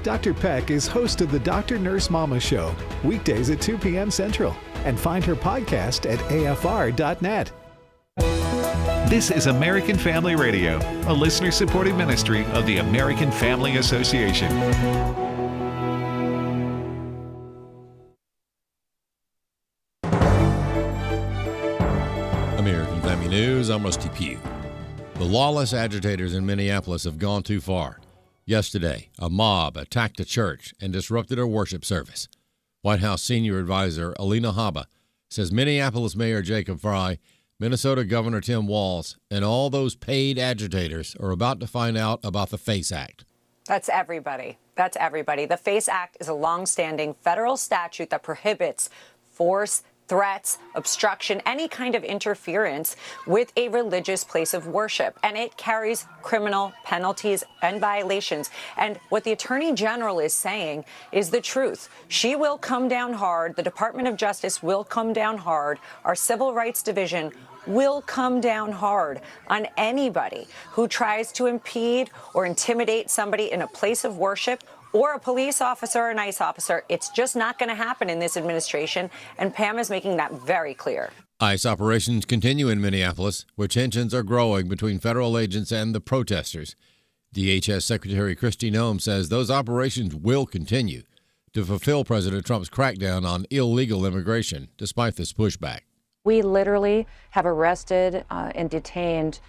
Dr. Peck is host of the Dr. Nurse Mama Show, weekdays at 2 p.m. Central, and find her podcast at afr.net. This is American Family Radio, a listener-supported ministry of the American Family Association. American Family News, I'm Rusty Pugh. The lawless agitators in Minneapolis have gone too far. Yesterday, a mob attacked a church and disrupted a worship service. White House senior advisor Alina Habba says Minneapolis Mayor Jacob Frey, Minnesota Governor Tim Walz, and all those paid agitators are about to find out about the FACE Act. That's everybody. That's everybody. The FACE Act is a long-standing federal statute that prohibits force, threats, obstruction, any kind of interference with a religious place of worship. And it carries criminal penalties and violations. And what the Attorney General is saying is the truth. She will come down hard. The Department of Justice will come down hard. Our Civil Rights Division will come down hard on anybody who tries to impede or intimidate somebody in a place of worship, or a police officer or an ICE officer. It's just not going to happen in this administration, and Pam is making that very clear. ICE operations continue in Minneapolis, where tensions are growing between federal agents and the protesters. DHS Secretary Kristi Noem says those operations will continue to fulfill President Trump's crackdown on illegal immigration, despite this pushback. We literally have arrested and detained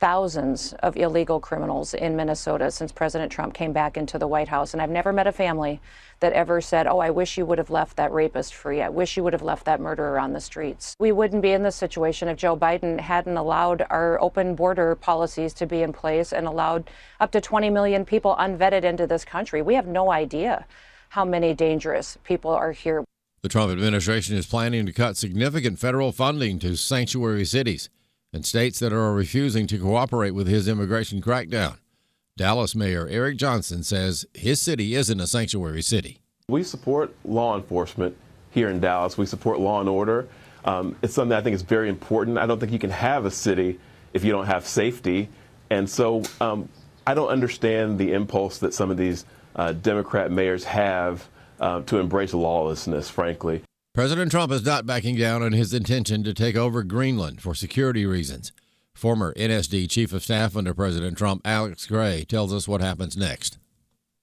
thousands of illegal criminals in Minnesota since President Trump came back into the White House. And I've never met a family that ever said, oh, I wish you would have left that rapist free. I wish you would have left that murderer on the streets. We wouldn't be in this situation if Joe Biden hadn't allowed our open border policies to be in place and allowed up to 20 million people unvetted into this country. We have no idea how many dangerous people are here. The Trump administration is planning to cut significant federal funding to sanctuary cities and states that are refusing to cooperate with his immigration crackdown. Dallas Mayor Eric Johnson says his city isn't a sanctuary city. We support law enforcement here in Dallas. We support law and order. It's something I think is very important. I don't think you can have a city if you don't have safety. And so I don't understand the impulse that some of these Democrat mayors have to embrace lawlessness, frankly. President Trump is not backing down on his intention to take over Greenland for security reasons. Former NSD Chief of Staff under President Trump, Alex Gray, tells us what happens next.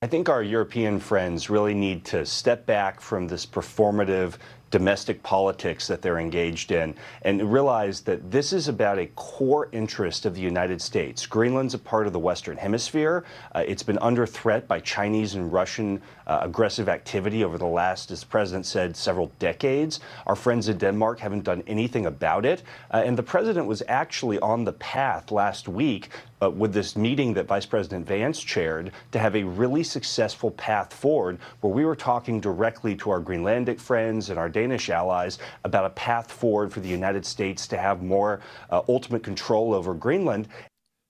I think our European friends really need to step back from this performative domestic politics that they're engaged in and realize that this is about a core interest of the United States. Greenland's a part of the Western Hemisphere. It's been under threat by Chinese and Russian aggressive activity over the last, as the president said, several decades. Our friends in Denmark haven't done anything about it. And the president was actually on the path last week with this meeting that Vice President Vance chaired to have a really successful path forward where we were talking directly to our Greenlandic friends and our Danish allies about a path forward for the United States to have more ultimate control over Greenland.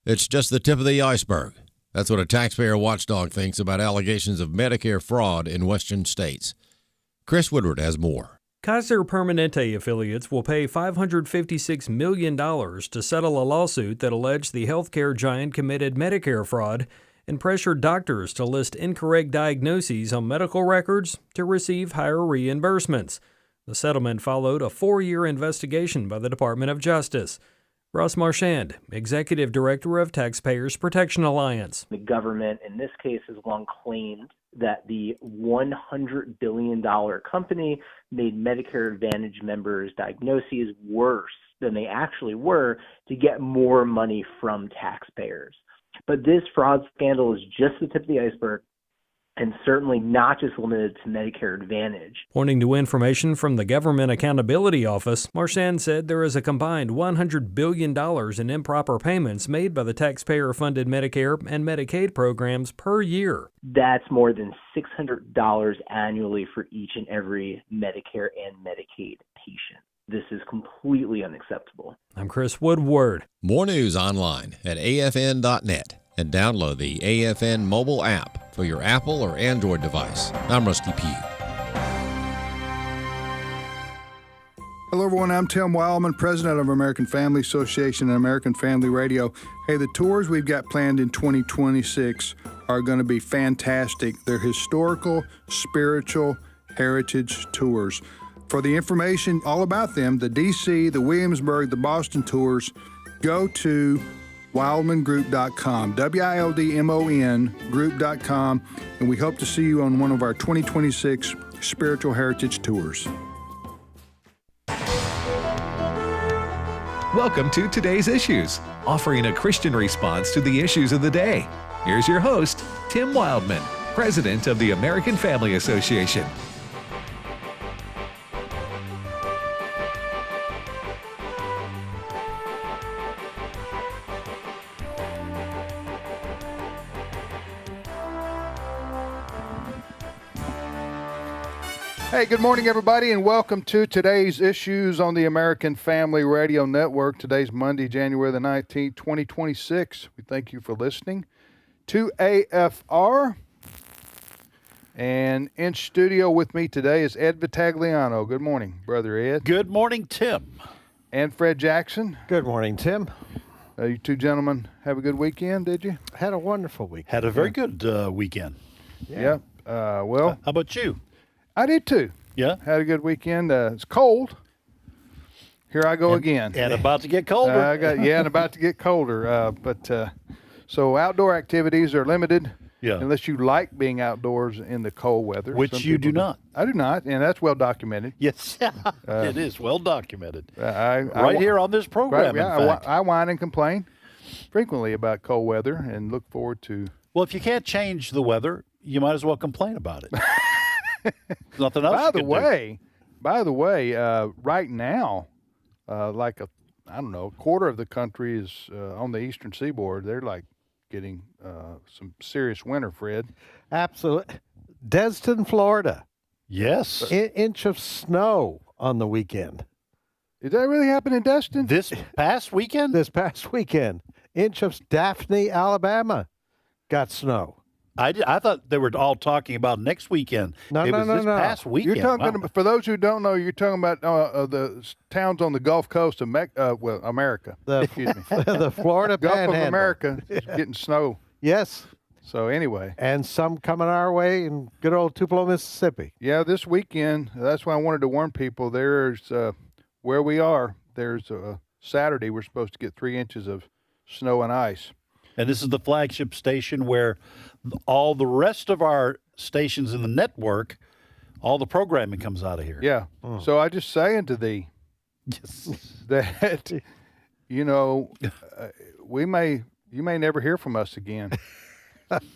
It's just the tip of the iceberg. That's what a taxpayer watchdog thinks about allegations of Medicare fraud in Western states. Chris Woodward has more. Kaiser Permanente affiliates will pay $556 million to settle a lawsuit that alleged the healthcare giant committed Medicare fraud and pressured doctors to list incorrect diagnoses on medical records to receive higher reimbursements. The settlement followed a 4-year investigation by the Department of Justice. Ross Marchand, Executive Director of Taxpayers Protection Alliance. The government, in this case, has long claimed that the $100 billion company made Medicare Advantage members' diagnoses worse than they actually were to get more money from taxpayers. But this fraud scandal is just the tip of the iceberg, and certainly not just limited to Medicare Advantage. Pointing to information from the Government Accountability Office, Marchand said there is a combined $100 billion in improper payments made by the taxpayer-funded Medicare and Medicaid programs per year. That's more than $600 annually for each and every Medicare and Medicaid patient. This is completely unacceptable. I'm Chris Woodward. More news online at afn.net and download the AFN mobile app for your Apple or Android device. I'm Rusty Pugh. Hello, everyone. I'm Tim Wildmon, president of American Family Association and American Family Radio. Hey, the tours we've got planned in 2026 are going to be fantastic. They're historical, spiritual heritage tours. For the information all about them, the DC, the Williamsburg, the Boston tours, go to wildmongroup.com, WILDMON group.com, and we hope to see you on one of our 2026 spiritual heritage tours. Welcome to Today's Issues, offering a Christian response to the issues of the day. Here's your host, Tim Wildmon, President of the American Family Association. Hey, good morning, everybody, and welcome to Today's Issues on the American Family Radio Network. Today's Monday, January the 19th, 2026. We thank you for listening to AFR. And in studio with me today is Ed Vitagliano. Good morning, Brother Ed. Good morning, Tim. And Fred Jackson. Good morning, Tim. You two gentlemen have a good weekend, did you? Had a wonderful week. Had a very good weekend. Yeah. Well, how about you? I did too. Yeah? Had a good weekend. It's cold. Here I go again. And about to get colder. And about to get colder. So outdoor activities are limited. Yeah. Unless you like being outdoors in the cold weather. Which you do not. I do not, and that's well documented. Yes, it is well documented. Right here on this program, I whine and complain frequently about cold weather and look forward to... Well, if you can't change the weather, you might as well complain about it. Nothing else By the way, right now, a quarter of the country is on the eastern seaboard. They're like getting some serious winter, Fred. Absolutely. Destin, Florida. Yes. Inch of snow on the weekend. Did that really happen in Destin? This past weekend? This past weekend. Inch of Daphne, Alabama got snow. I thought they were all talking about next weekend. No. Past weekend. You're talking about, for those who don't know, you're talking about the towns on the Gulf Coast of America. Excuse me. The Florida Gulf Panhandle. of America is getting snow. Yes. So anyway. And some coming our way in good old Tupelo, Mississippi. Yeah, this weekend, that's why I wanted to warn people, there's, where we are, there's Saturday, we're supposed to get 3 inches of snow and ice. And this is the flagship station where all the rest of our stations in the network, all the programming comes out of here. Yeah. So I just saying to thee that, you may never hear from us again.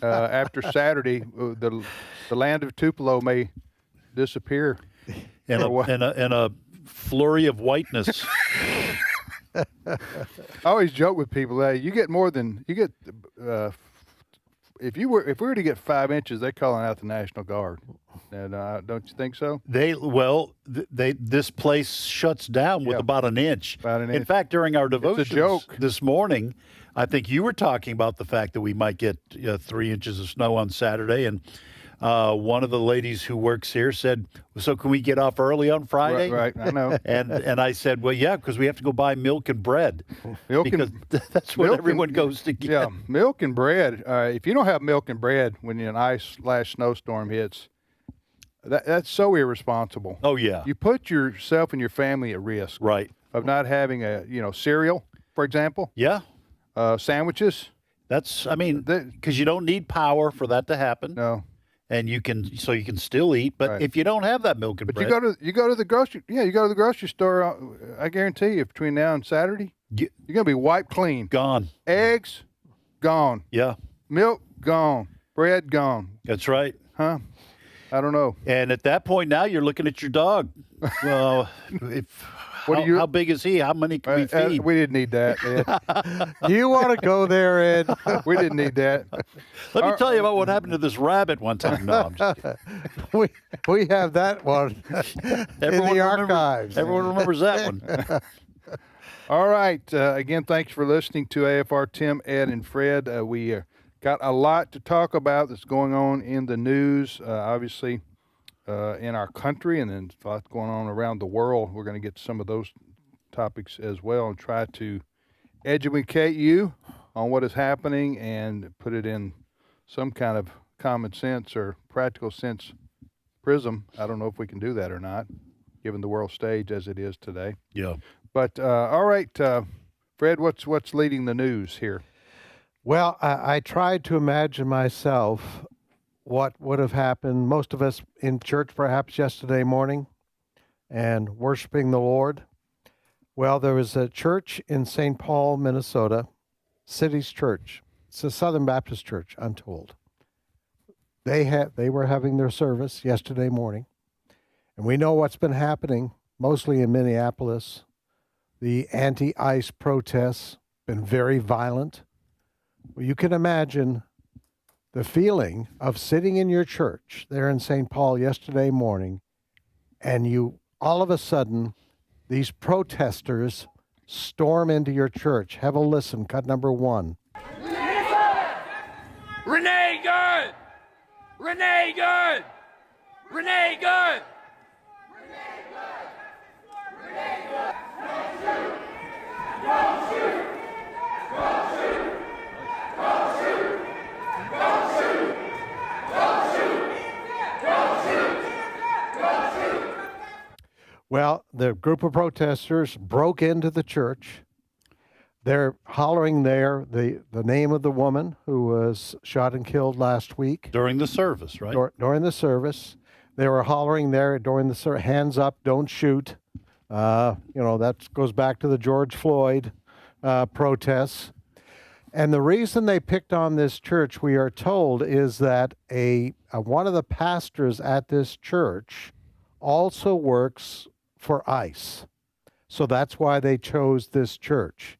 After Saturday, the land of Tupelo may disappear. And a flurry of whiteness. I always joke with people that if we were to get 5 inches, they're calling out the National Guard. And don't you think so? This place shuts down with about an inch. In fact, during our devotions this morning, I think you were talking about the fact that we might get 3 inches of snow on Saturday, and one of the ladies who works here said, "So can we get off early on Friday?" Right, I know. and I said, "Well, yeah, because we have to go buy milk and bread. That's what everyone goes to get." Yeah, milk and bread. If you don't have milk and bread when an ice/snowstorm hits, that's so irresponsible. Oh yeah, you put yourself and your family at risk. Right. Of not having cereal, for example. Yeah. Sandwiches. Because you don't need power for that to happen. No. And you can still eat, but if you don't have that milk and bread, you go to the grocery store. I guarantee you, between now and Saturday, you're gonna be wiped clean. Gone. Eggs, gone. Yeah. Milk, gone. Bread, gone. That's right. Huh? I don't know. And at that point, now you're looking at your dog. Well, how big is he? How many can we feed? We didn't need that. Do you want to go there, Ed? We didn't need that. Let me tell you about what happened to this rabbit one time. No, I'm just kidding. We have that one in the archives. Everyone remembers that one. All right. Again, thanks for listening to AFR. Tim, Ed, and Fred. We got a lot to talk about that's going on in the news, obviously. In our country, and then a lot going on around the world. We're going to get to some of those topics as well and try to educate you on what is happening and put it in some kind of common sense or practical sense prism. I don't know if we can do that or not, given the world stage as it is today. Yeah. But all right, Fred, what's leading the news here? Well, I tried to imagine myself what would have happened, most of us in church perhaps yesterday morning and worshiping the Lord. Well, there was a church in St. Paul, Minnesota, City's Church. It's a Southern Baptist church, I'm told. They were having their service yesterday morning, and we know what's been happening, mostly in Minneapolis. The anti-ICE protests been very violent. Well, you can imagine the feeling of sitting in your church there in St. Paul yesterday morning, and you all of a sudden, these protesters storm into your church. Have a listen, cut number 1. Renee good! Renee good! Renee good! Well, the group of protesters broke into the church. They're hollering there the name of the woman who was shot and killed last week. During the service, right? During the service. They were hollering there during the service, hands up, don't shoot. That goes back to the George Floyd protests. And the reason they picked on this church, we are told, is that one of the pastors at this church also works for ICE. So that's why they chose this church.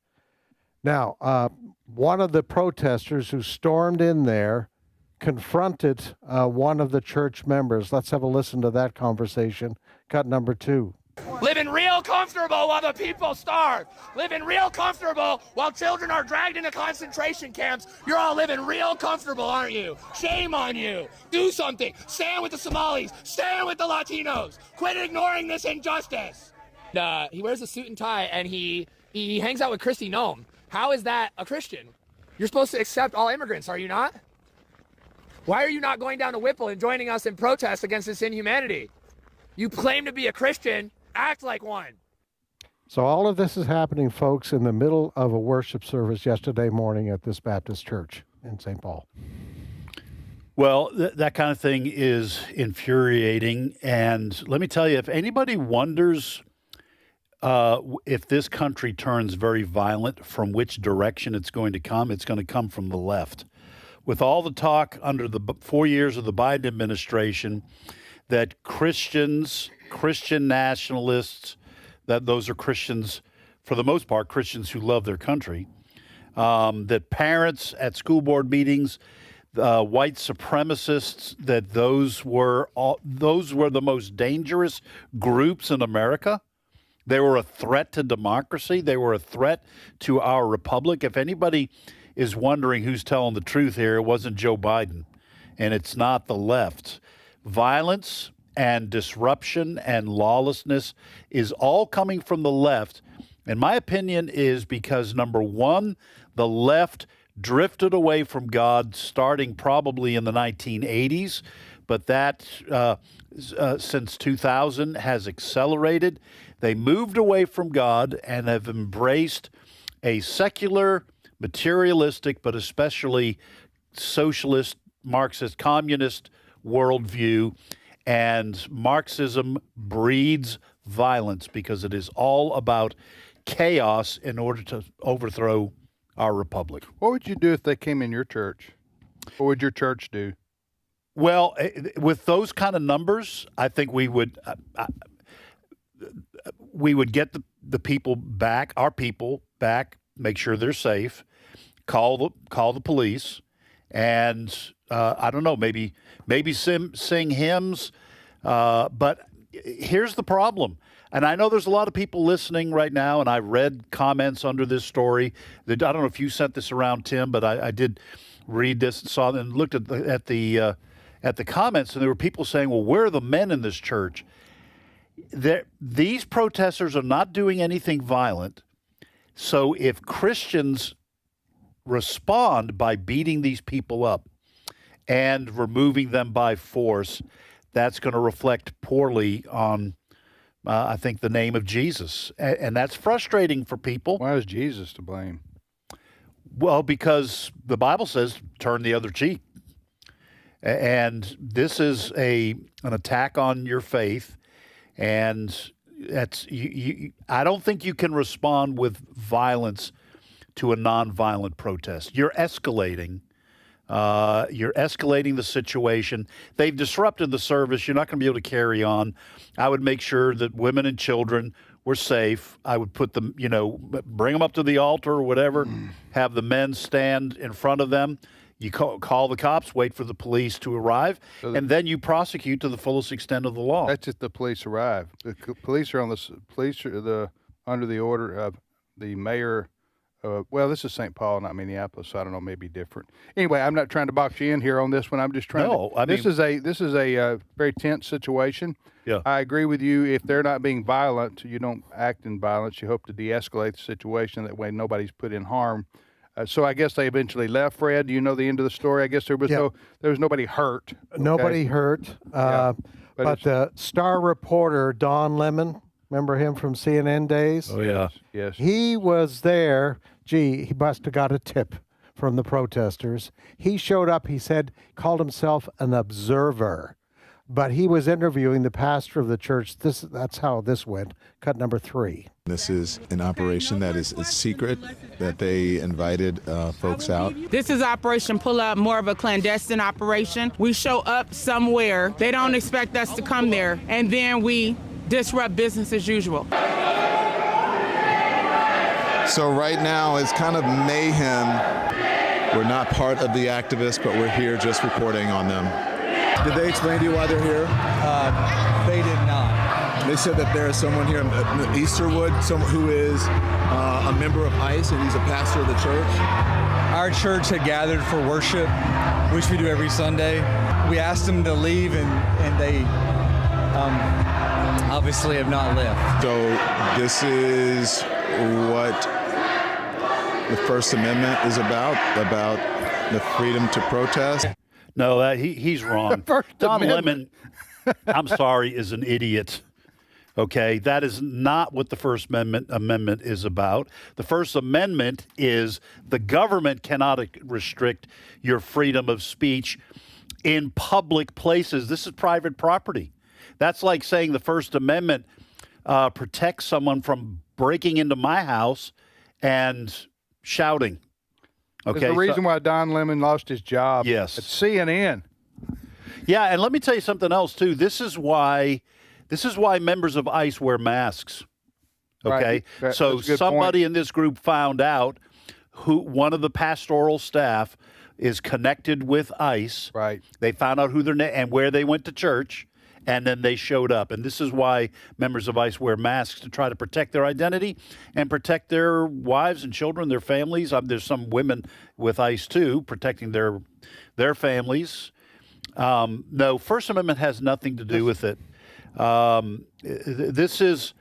Now, one of the protesters who stormed in there confronted one of the church members. Let's have a listen to that conversation. Cut number 2. Living real comfortable while the people starve. Living real comfortable while children are dragged into concentration camps. You're all living real comfortable, aren't you? Shame on you. Do something. Stand with the Somalis. Stand with the Latinos. Quit ignoring this injustice. He wears a suit and tie, and he hangs out with Kristi Noem. How is that a Christian? You're supposed to accept all immigrants, are you not? Why are you not going down to Whipple and joining us in protest against this inhumanity? You claim to be a Christian. Act like one. So all of this is happening, folks, in the middle of a worship service yesterday morning at this Baptist church in St. Paul. Well, that kind of thing is infuriating. And let me tell you, if anybody wonders if this country turns very violent, from which direction it's going to come from the left. With all the talk under the 4 years of the Biden administration that Christian nationalists, that those are Christians, for the most part, Christians who love their country, that parents at school board meetings, white supremacists, that those were the most dangerous groups in America. They were a threat to democracy. They were a threat to our republic. If anybody is wondering who's telling the truth here, it wasn't Joe Biden, and it's not the left. Violence and disruption and lawlessness is all coming from the left. And my opinion is because, number one, the left drifted away from God starting probably in the 1980s, but that since 2000 has accelerated. They moved away from God and have embraced a secular, materialistic, but especially socialist, Marxist, communist worldview. And Marxism breeds violence because it is all about chaos in order to overthrow our republic. What would you do if they came in your church? What would your church do? Well, with those kind of numbers, I think we would get the people back, our people back, make sure they're safe, call the police, and I don't know, maybe sing hymns. But here's the problem. And I know there's a lot of people listening right now, and I read comments under this story. I don't know if you sent this around, Tim, but I did read this and saw and looked at the comments, and there were people saying, well, where are the men in this church? These protesters are not doing anything violent. So if Christians respond by beating these people up, and removing them by force, that's going to reflect poorly on, I think, the name of Jesus. And that's frustrating for people. Why is Jesus to blame? Well, because the Bible says turn the other cheek. And this is an attack on your faith. And that's I don't think you can respond with violence to a nonviolent protest. You're escalating. You're escalating the situation. They've disrupted the service. You're not going to be able to carry on. I would make sure that women and children were safe. I would put them, bring them up to the altar or whatever, have the men stand in front of them. You call the cops, wait for the police to arrive, and then you prosecute to the fullest extent of the law. That's if the police arrive. The police are under the order of the mayor. Well, this is St. Paul, not Minneapolis, so I don't know, maybe different. Anyway, I'm not trying to box you in here on this one. I'm just trying this is a very tense situation. Yeah. I agree with you. If they're not being violent, you don't act in violence. You hope to de-escalate the situation. That way nobody's put in harm. So I guess they eventually left. Fred, do you know the end of the story? I guess there was nobody hurt. Okay? Nobody hurt. But the star reporter, Don Lemon, remember him from CNN days? Oh, yeah. Yes. He was there. Gee, he must have got a tip from the protesters. He showed up, he called himself an observer. But he was interviewing the pastor of the church. That's how this went. Cut number 3. This is an operation that is secret, that they invited folks out. This is Operation Pull Up, more of a clandestine operation. We show up somewhere. They don't expect us to come there, and then we disrupt business as usual. So right now it's kind of mayhem. We're not part of the activists, but we're here just reporting on them. Did they explain to you why they're here? They did not. They said that there is someone here in Easterwood, who is a member of ICE, and he's a pastor of the church. Our church had gathered for worship, which we do every Sunday. We asked them to leave, and they obviously have not left. So this is what the First Amendment is about the freedom to protest. No, he's wrong. Don Lemon, I'm sorry, is an idiot. Okay, that is not what the First Amendment is about. The First Amendment is the government cannot restrict your freedom of speech in public places. This is private property. That's like saying the First Amendment protects someone from breaking into my house and shouting. Okay, there's a reason why Don Lemon lost his job. Yes. At CNN. Yeah, and let me tell you something else too. This is why members of ICE wear masks. Okay, right. So somebody in this group found out who one of the pastoral staff is connected with ICE. Right. They found out who and where they went to church, and then they showed up. And this is why members of ICE wear masks, to try to protect their identity and protect their wives and children, their families. There's some women with ICE too, protecting their families. No, First Amendment has nothing to do with it. This is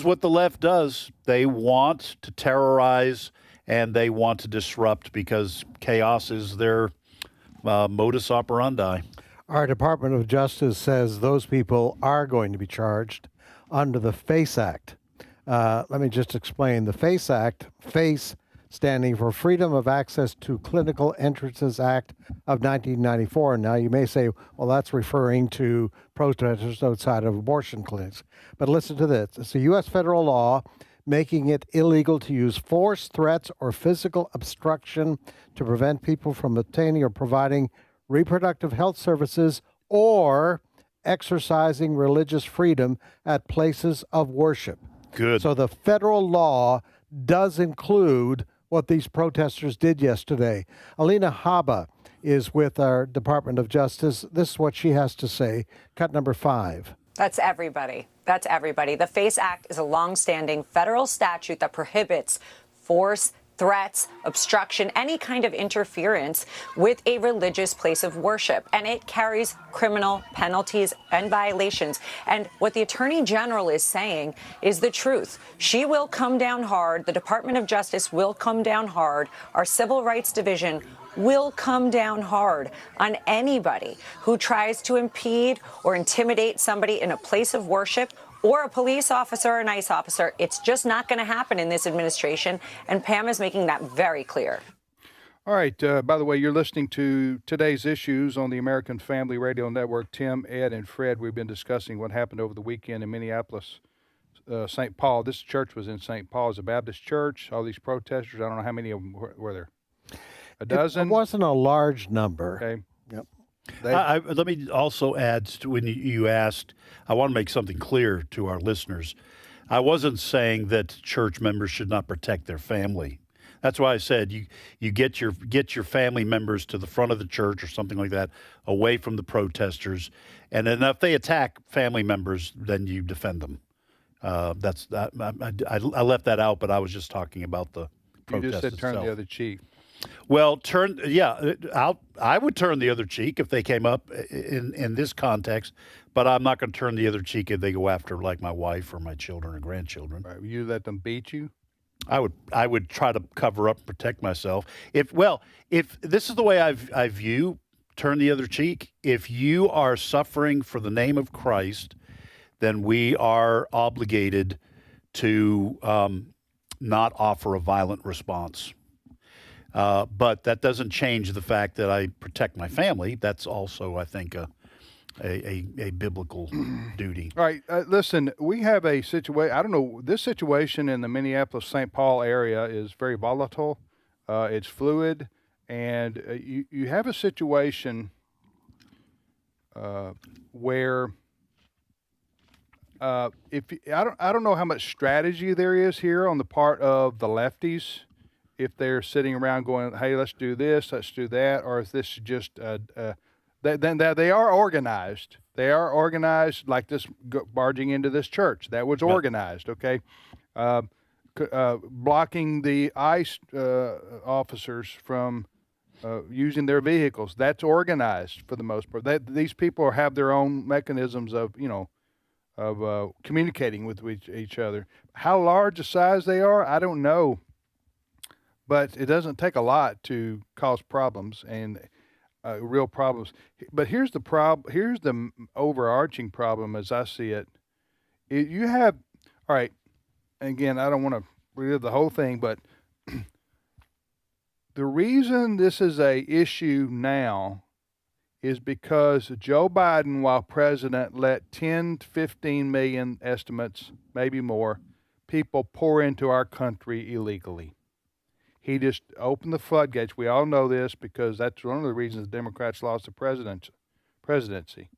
what the left does. They want to terrorize and they want to disrupt because chaos is their modus operandi. Our Department of Justice says those people are going to be charged under the FACE Act. Let me just explain. The FACE Act, FACE standing for Freedom of Access to Clinical Entrances Act of 1994. Now, you may say, well, that's referring to protesters outside of abortion clinics. But listen to this. It's a U.S. federal law making it illegal to use force, threats, or physical obstruction to prevent people from obtaining or providing reproductive health services or exercising religious freedom at places of worship. Good. So the federal law does include what these protesters did yesterday. Alina Habba is with our Department of Justice. This is what she has to say. Cut number 5. That's everybody. That's everybody. The FACE Act is a longstanding federal statute that prohibits force, threats, obstruction, any kind of interference with a religious place of worship. And it carries criminal penalties and violations. And what the Attorney General is saying is the truth. She will come down hard. The Department of Justice will come down hard. Our Civil Rights Division will come down hard on anybody who tries to impede or intimidate somebody in a place of worship or a police officer or an ICE officer. It's just not going to happen in this administration, and Pam is making that very clear. All right. By the way, you're listening to today's issues on the American Family Radio Network. Tim, Ed, and Fred, we've been discussing what happened over the weekend in Minneapolis, St. Paul. This church was in St. Paul. It's a Baptist church. All these protesters, I don't know how many of them were there. A dozen? It wasn't a large number. Okay. Yep. Let me also add, to when you asked, I want to make something clear to our listeners. I wasn't saying that church members should not protect their family. That's why I said you get your family members to the front of the church or something like that, away from the protesters, and then if they attack family members, then you defend them. I left that out, but I was just talking about the protest. You just said turn itself. the other cheek. Well, I would turn the other cheek if they came up in this context, but I'm not going to turn the other cheek if they go after like my wife or my children or grandchildren. Right. You let them beat you? I would try to cover up and protect myself. If this is the way I view turn the other cheek, if you are suffering for the name of Christ, then we are obligated to not offer a violent response. But that doesn't change the fact that I protect my family. That's also, I think, a biblical duty. All right. Listen, we have a situation. I don't know. This situation in the Minneapolis-St. Paul area is very volatile. It's fluid. And you have a situation where I don't know how much strategy there is here on the part of the lefties, if they're sitting around going, hey, let's do this, let's do that, or is this just then they are organized. They are organized like this, barging into this church. That was organized, okay? Blocking the ICE officers from using their vehicles. That's organized for the most part. These people have their own mechanisms of communicating with each other. How large a size they are, I don't know. But it doesn't take a lot to cause problems and real problems. But here's the problem. Here's the overarching problem as I see it. You have, all right, again, I don't want to relive the whole thing, but the reason this is a issue now is because Joe Biden, while president, let 10 to 15 million estimates, maybe more, people pour into our country illegally. He just opened the floodgates. We all know this because that's one of the reasons the Democrats lost the presidency.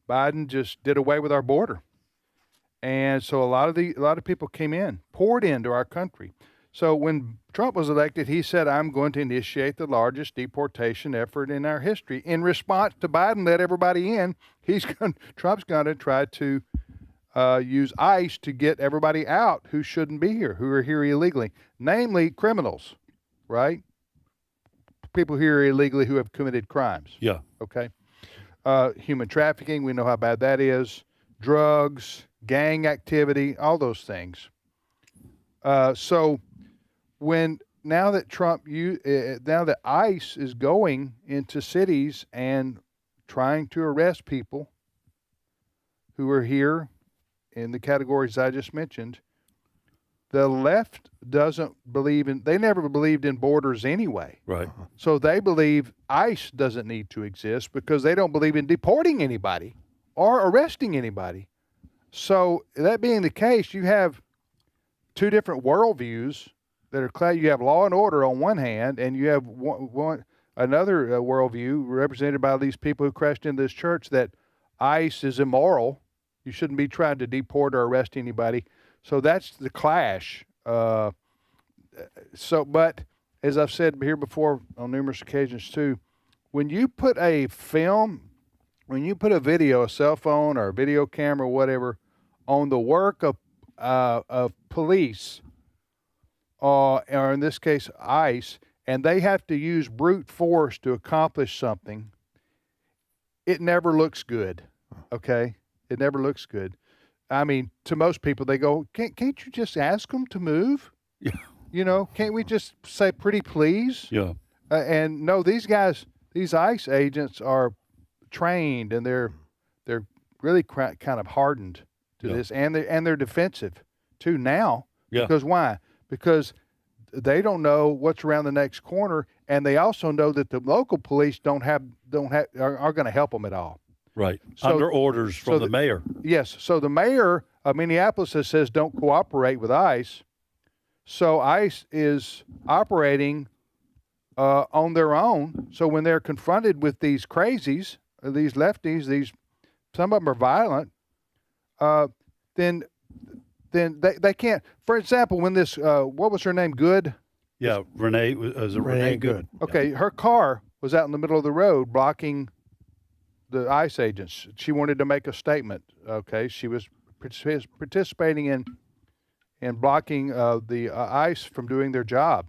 Biden just did away with our border. And so a lot of people poured into our country. So when Trump was elected, he said, I'm going to initiate the largest deportation effort in our history. In response to Biden let everybody in, Trump's going to try to use ICE to get everybody out who shouldn't be here, who are here illegally, namely criminals, right? People here illegally who have committed crimes. Yeah. Okay. Human trafficking, we know how bad that is. Drugs, gang activity, all those things. So now that ICE is going into cities and trying to arrest people who are here in the categories I just mentioned, the left doesn't believe they never believed in borders anyway. Right. So they believe ICE doesn't need to exist because they don't believe in deporting anybody or arresting anybody. So that being the case, you have two different worldviews that are you have law and order on one hand, and you have another worldview represented by these people who crashed into this church that ICE is immoral. You shouldn't be trying to deport or arrest anybody. So that's the clash. But as I've said here before on numerous occasions too, when you put a video, a cell phone or a video camera or whatever, on the work of police, or in this case ICE, and they have to use brute force to accomplish something, it never looks good, okay? It never looks good. I mean, to most people, they go, can't you just ask them to move? Yeah. Can't we just say pretty please? Yeah. And no, these guys, these ICE agents are trained, and they're really kind of hardened to this, and they're defensive too now. Yeah. Because why? Because they don't know what's around the next corner, and they also know that the local police are going to help them at all. Right. So, under orders from the mayor. Yes. So the mayor of Minneapolis says don't cooperate with ICE. So ICE is operating on their own. So when they're confronted with these crazies, these lefties, some of them are violent, then they can't. For example, when this, what was her name? Good? Yeah, Renee Good. Okay, her car was out in the middle of the road blocking the ICE agents. She wanted to make a statement. Okay, she was participating in blocking the ICE from doing their job.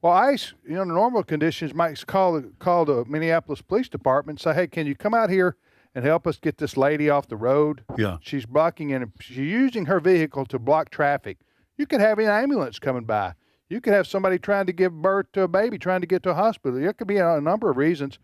Well, ICE, in normal conditions, might call the Minneapolis Police Department and say, "Hey, can you come out here and help us get this lady off the road?" Yeah. She's blocking, and she's using her vehicle to block traffic. You could have an ambulance coming by. You could have somebody trying to give birth to a baby, trying to get to a hospital. There could be a number of reasons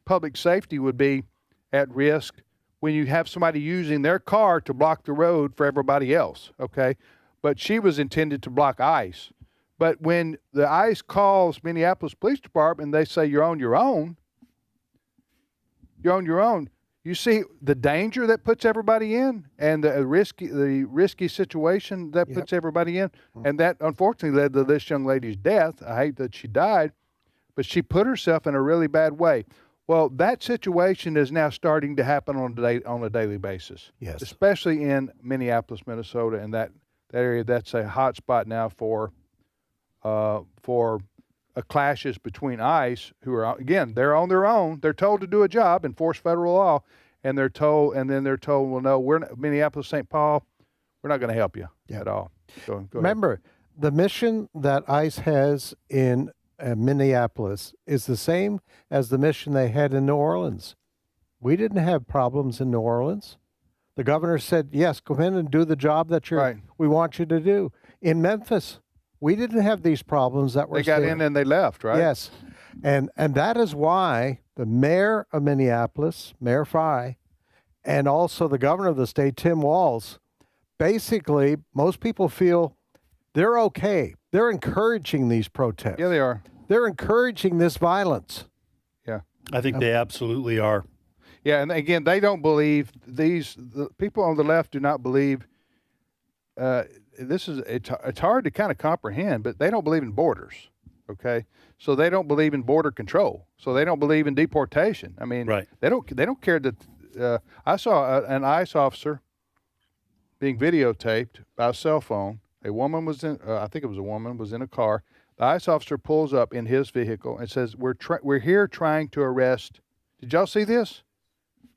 public safety would be at risk when you have somebody using their car to block the road for everybody else, okay? But she was intended to block ICE. But when the ICE calls Minneapolis Police Department and they say you're on your own, you see the danger that puts everybody in, and the risky situation that puts everybody in, and that unfortunately led to this young lady's death. I hate that she died, but she put herself in a really bad way. Well, that situation is now starting to happen on a daily basis. Yes. Especially in Minneapolis, Minnesota, and that area. That's a hot spot now for clashes between ICE, who are, again, they're on their own. They're told to do a job, enforce federal law, and they're told, well, no, we're not, Minneapolis, St. Paul, we're not going to help you at all. Go ahead. Remember, the mission that ICE has in Minneapolis is the same as the mission they had in New Orleans. We didn't have problems in New Orleans. The governor said, yes, come in and do the job that we want you to do. In Memphis, we didn't have these problems that were They got in and they left, right? Yes. And that is why the mayor of Minneapolis, Mayor Fry, and also the governor of the state, Tim Walz, basically, most people feel they're okay. They're encouraging these protests. Yeah, they are. They're encouraging this violence. Yeah. I think they absolutely are. Yeah, and again, they don't believe the people on the left do not believe it's hard to kind of comprehend, but they don't believe in borders, okay? So they don't believe in border control. So they don't believe in deportation. I mean, they don't care that I saw an ICE officer being videotaped by a cell phone. A woman was in, I think it was a woman, was in a car. The ICE officer pulls up in his vehicle and says, "We're here trying to arrest." Did y'all see this?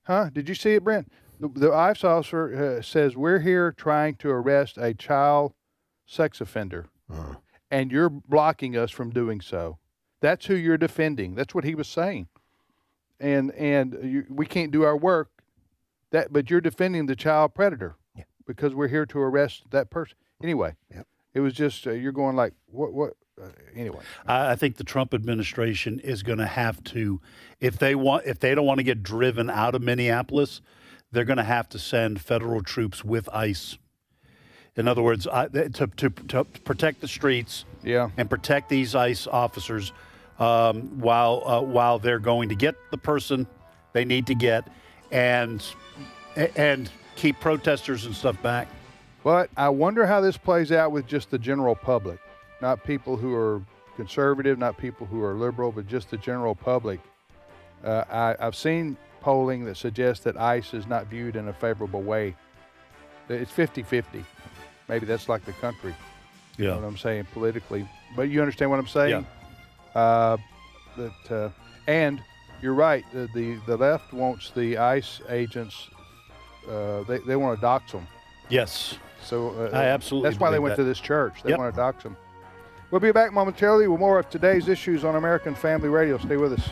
Huh? Did you see it, Brent? The ICE officer says, "We're here trying to arrest a child sex offender, and you're blocking us from doing so." That's who you're defending. That's what he was saying. And we can't do our work. But you're defending the child predator because we're here to arrest that person. Anyway, it was just you're going like what? Anyway, I think the Trump administration is going to have to, if they don't want to get driven out of Minneapolis, they're going to have to send federal troops with ICE. In other words, to protect the streets, and protect these ICE officers while they're going to get the person they need to get, and keep protesters and stuff back. But I wonder how this plays out with just the general public. Not people who are conservative, not people who are liberal, but just the general public. I've seen polling that suggests that ICE is not viewed in a favorable way. It's 50-50. Maybe that's like the country. You know what I'm saying politically. But you understand what I'm saying? Yeah. And you're right. The left wants the ICE agents, they want to dox them. Yes. So I absolutely that's why they went that. to this church. They want to dox them. We'll be back momentarily with more of today's issues on American Family Radio. Stay with us.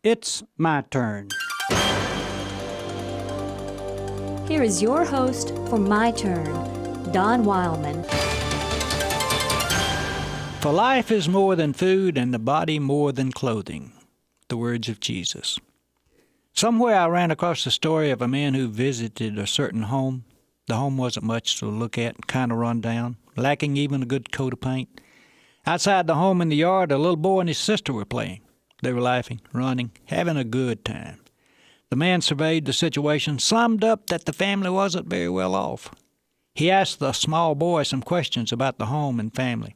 It's my turn. Here is your host for My Turn, Don Wildmon. For life is more than food and the body more than clothing. The words of Jesus. Somewhere I ran across the story of a man who visited a certain home. The home wasn't much to look at, kind of run down, lacking even a good coat of paint. Outside the home in the yard, a little boy and his sister were playing. They were laughing, running, having a good time. The man surveyed the situation, summed up that the family wasn't very well off. He asked the small boy some questions about the home and family.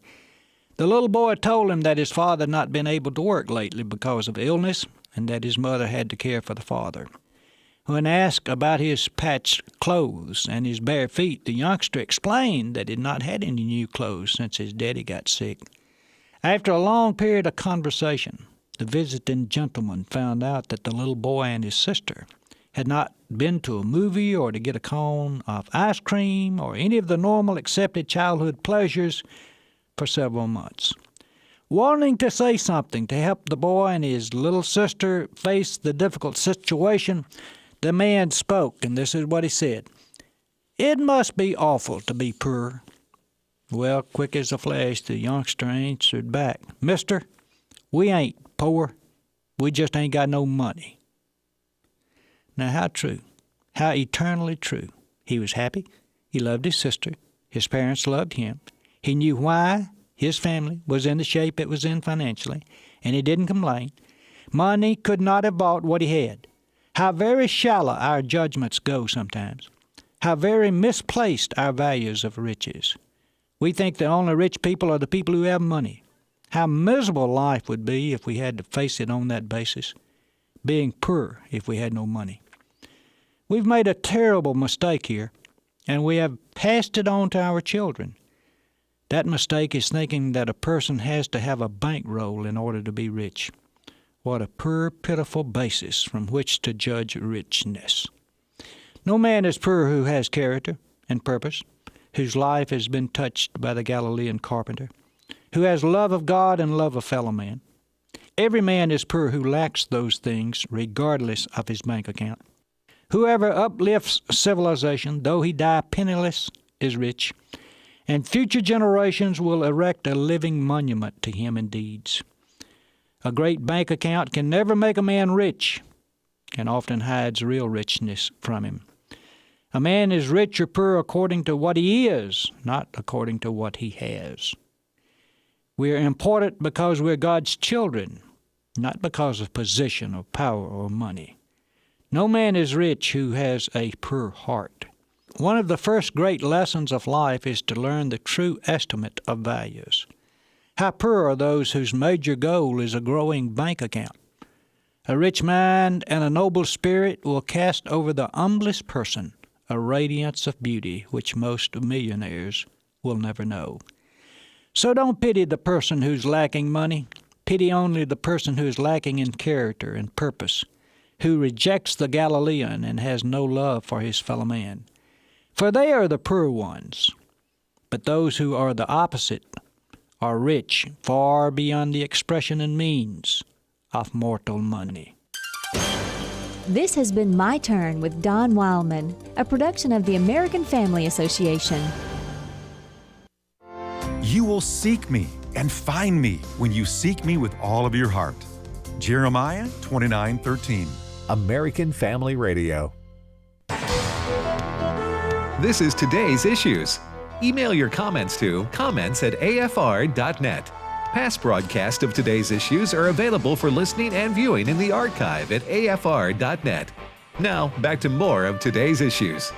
The little boy told him that his father had not been able to work lately because of illness and that his mother had to care for the father. When asked about his patched clothes and his bare feet, the youngster explained that he had not had any new clothes since his daddy got sick. After a long period of conversation, the visiting gentleman found out that the little boy and his sister had not been to a movie or to get a cone of ice cream or any of the normal accepted childhood pleasures for several months. Wanting to say something to help the boy and his little sister face the difficult situation, the man spoke, and this is what he said. "It must be awful to be poor." Well, quick as a flash, the youngster answered back, "Mister, we ain't poor. We just ain't got no money." Now, how true, how eternally true. He was happy. He loved his sister. His parents loved him. He knew why his family was in the shape it was in financially, and he didn't complain. Money could not have bought what he had. How very shallow our judgments go sometimes. How very misplaced our values of riches. We think the only rich people are the people who have money. How miserable life would be if we had to face it on that basis. Being poor if we had no money. We've made a terrible mistake here, and we have passed it on to our children. That mistake is thinking that a person has to have a bankroll in order to be rich. What a poor, pitiful basis from which to judge richness. No man is poor who has character and purpose, whose life has been touched by the Galilean carpenter, who has love of God and love of fellow man. Every man is poor who lacks those things regardless of his bank account. Whoever uplifts civilization, though he die penniless, is rich, and future generations will erect a living monument to him in deeds. A great bank account can never make a man rich, and often hides real richness from him. A man is rich or poor according to what he is, not according to what he has. We are important because we're God's children, not because of position or power or money. No man is rich who has a poor heart. One of the first great lessons of life is to learn the true estimate of values. How poor are those whose major goal is a growing bank account. A rich mind and a noble spirit will cast over the humblest person a radiance of beauty which most millionaires will never know. So don't pity the person who's lacking money. Pity only the person who is lacking in character and purpose, who rejects the Galilean and has no love for his fellow man. For they are the poor ones. But those who are the opposite are rich far beyond the expression and means of mortal money. This has been My Turn with Don Wildmon, a production of the American Family Association. You will seek me and find me when you seek me with all of your heart. Jeremiah 29:13. American Family Radio. This is today's issues. Email your comments to comments@afr.net. Past broadcasts of today's issues are available for listening and viewing in the archive at afr.net. Now, back to more of today's issues.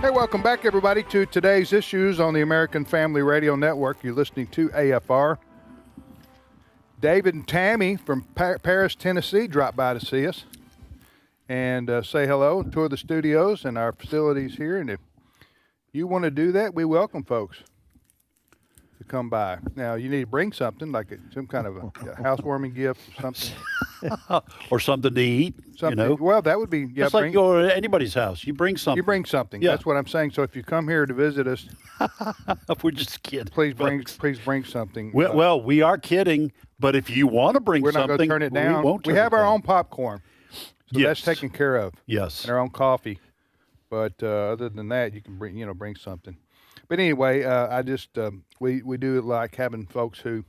Hey, welcome back, everybody, to today's issues on the American Family Radio Network. You're listening to AFR. David and Tammy from Paris, Tennessee dropped by to see us and say hello, tour the studios and our facilities here. And if you want to do that, we welcome folks to come by. Now, you need to bring something, like some kind of a housewarming gift or something. Or something to eat, something, you know. Well, that would be... Yeah, it's like you go to anybody's house. You bring something. You bring something. Yeah. That's what I'm saying. So if you come here to visit us... We're just kidding. Please bring something. Well, we are kidding, but if you want to bring something... We're not going to turn it down. We won't we have our own popcorn. So that's taken care of. Yes. And their own coffee. But other than that, you can bring something. But anyway, I just we do like having folks who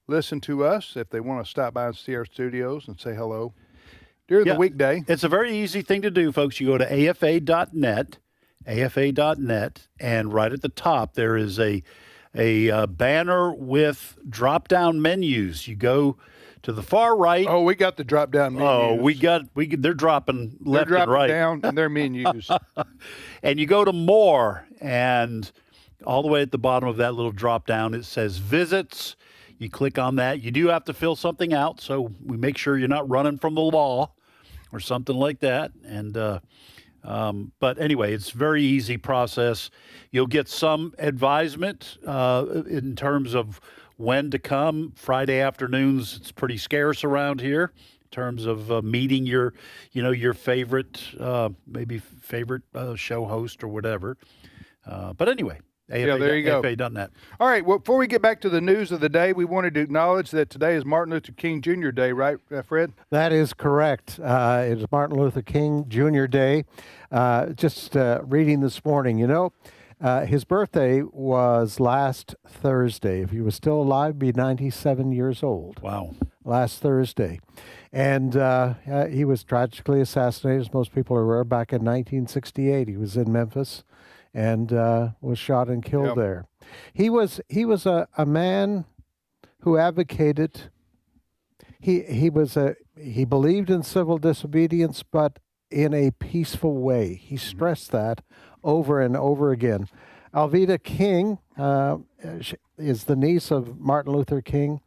listen to us if they want to stop by and see our studios and say hello during the weekday. It's a very easy thing to do, folks. You go to afa.net, and right at the top there is a banner with drop-down menus. You go to the far right. Oh, we got the drop-down menus. They're dropping left dropping and right. down in their menus. And you go to more, and all the way at the bottom of that little drop-down, it says visits. You click on that. You do have to fill something out, so we make sure you're not running from the law or something like that. And but anyway, it's a very easy process. You'll get some advisement in terms of when to come. Friday afternoons, it's pretty scarce around here in terms of meeting your favorite, maybe favorite show host or whatever. But anyway, there you go. AFA done that. All right. Well, before we get back to the news of the day, we wanted to acknowledge that today is Martin Luther King Jr. Day, right, Fred? That is correct. It is Martin Luther King Jr. Day. Just reading this morning, his birthday was last Thursday. If he was still alive, he'd be 97 years old. Wow. Last Thursday. And he was tragically assassinated, as most people are aware, back in 1968. He was in Memphis and was shot and killed there. He was a man who advocated. He believed in civil disobedience, but in a peaceful way. He stressed that over and over again. Alveda King is the niece of Martin Luther King,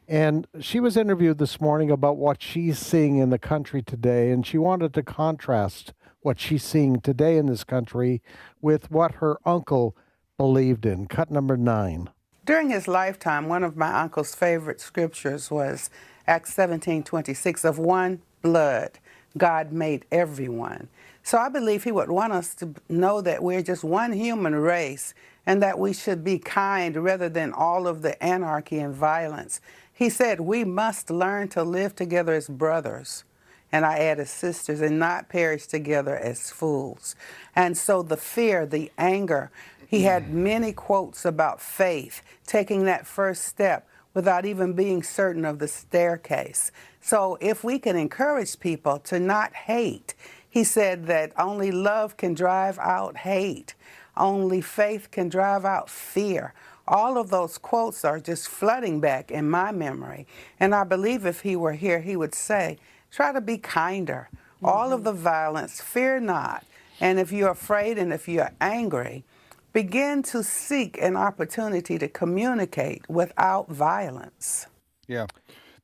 and she was interviewed this morning about what she's seeing in the country today, and she wanted to contrast what she's seeing today in this country with what her uncle believed in. Cut number 9. During his lifetime, one of my uncle's favorite scriptures was Acts 17:26, of one blood God made everyone. So I believe he would want us to know that we're just one human race and that we should be kind rather than all of the anarchy and violence. He said we must learn to live together as brothers, and I add as sisters, and not perish together as fools. And so the fear, the anger, he had many quotes about faith, taking that first step without even being certain of the staircase. So if we can encourage people to not hate, he said that only love can drive out hate. Only faith can drive out fear. All of those quotes are just flooding back in my memory. And I believe if he were here, he would say, try to be kinder. All of the violence, fear not. And if you're afraid and if you're angry, begin to seek an opportunity to communicate without violence. Yeah,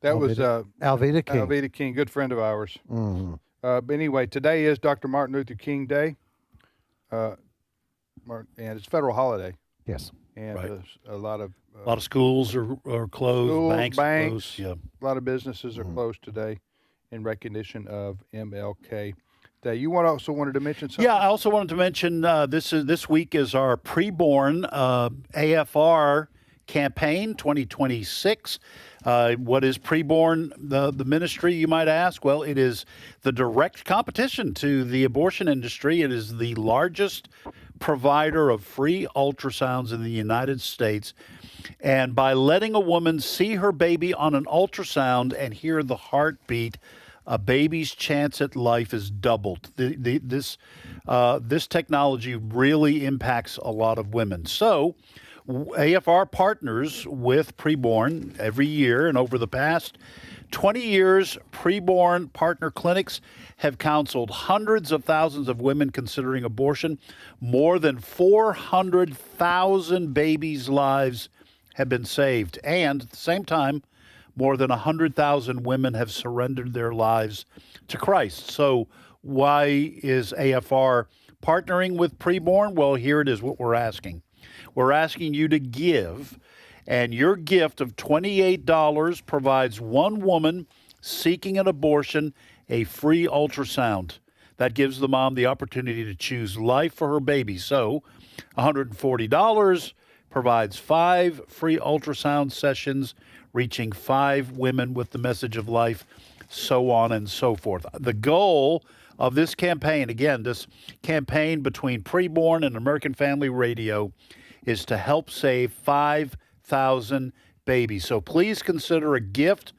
that was Alveda King. Alveda King, good friend of ours. Mm-hmm. But anyway, today is Dr. Martin Luther King Day, and it's a federal holiday. Yes. And Right. a lot of schools are closed, schools, banks are closed. Yeah. A lot of businesses are closed today in recognition of MLK Day. You also wanted to mention something? Yeah, I also wanted to mention this week is our preborn AFR campaign 2026. What is preborn, the ministry, you might ask? Well, it is the direct competition to the abortion industry. It is the largest provider of free ultrasounds in the United States. And by letting a woman see her baby on an ultrasound and hear the heartbeat, a baby's chance at life is doubled. This technology really impacts a lot of women. So AFR partners with preborn every year, and over the past 20 years, preborn partner clinics have counseled hundreds of thousands of women considering abortion. More than 400,000 babies' lives have been saved. And at the same time, more than 100,000 women have surrendered their lives to Christ. So why is AFR partnering with preborn? Well, here it is what we're asking. We're asking you to give, and your gift of $28 provides one woman seeking an abortion a free ultrasound. That gives the mom the opportunity to choose life for her baby. So $140 provides 5 free ultrasound sessions, reaching 5 women with the message of life. so on and so forth. The goal of this campaign, again, this campaign between Preborn and American Family Radio, is to help save 5,000 babies. So please consider a gift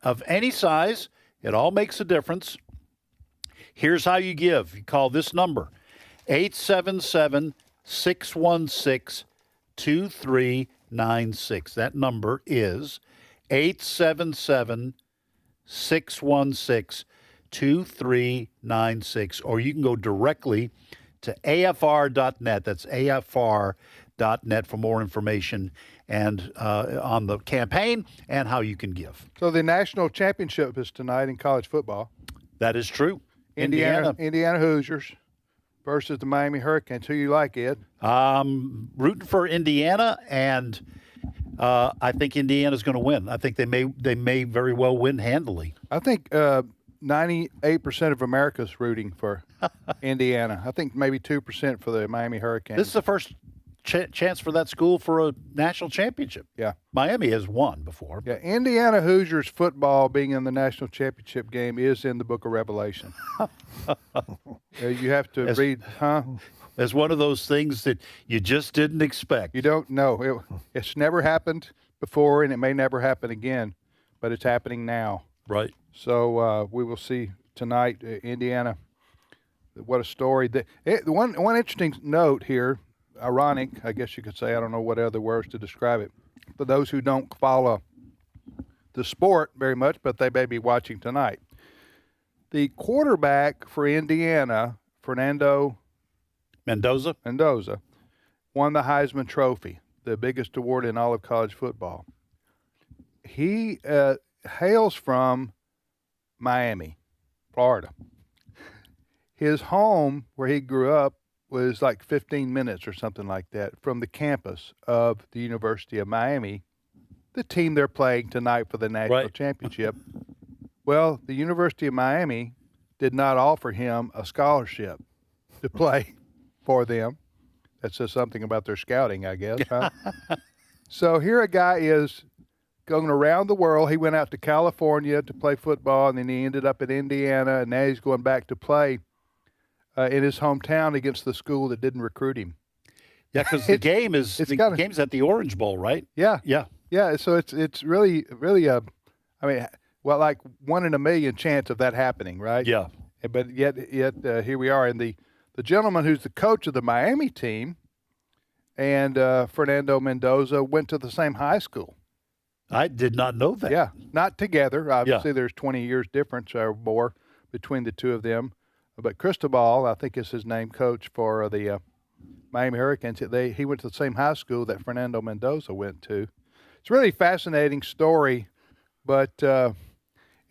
of any size. It all makes a difference. Here's how you give. You call this number, 877-616-2396. That number is 877-616-2396. Or you can go directly to afr.net. That's afr.net for more information and on the campaign and how you can give. So the national championship is tonight in college football. That is true. Indiana Hoosiers versus the Miami Hurricanes. Who you like, Ed? Rooting for Indiana, and I think Indiana's going to win. I think they may very well win handily. I think 98% of America's rooting for Indiana. I think maybe 2% for the Miami Hurricanes. This is the first chance for that school for a national championship. Yeah. Miami has won before. Yeah, Indiana Hoosiers football being in the national championship game is in the book of Revelation. You have to read, As one of those things that you just didn't expect. You don't know. It's never happened before, and it may never happen again, but it's happening now. Right. So we will see tonight, Indiana. What a story. One interesting note here, ironic, I guess you could say, I don't know what other words to describe it, for those who don't follow the sport very much, but they may be watching tonight. The quarterback for Indiana, Fernando Mendoza, won the Heisman Trophy, the biggest award in all of college football. He hails from Miami, Florida. His home, where he grew up, was like 15 minutes or something like that from the campus of the University of Miami, the team they're playing tonight for the national championship. Well, the University of Miami did not offer him a scholarship to play for them. That says something about their scouting, I guess. Huh? So here a guy is going around the world. He went out to California to play football, and then he ended up in Indiana, and now he's going back to play in his hometown against the school that didn't recruit him. Yeah, because the game's at the Orange Bowl, right? Yeah. Yeah. Yeah, so it's really like 1 in a million chance of that happening, right? Yeah. But yet here we are. And the gentleman who's the coach of the Miami team and Fernando Mendoza went to the same high school. I did not know that. Yeah, not together. Obviously, there's 20 years difference or more between the two of them. But Cristobal, I think is his name, coach for the Miami Hurricanes. He went to the same high school that Fernando Mendoza went to. It's a really fascinating story, but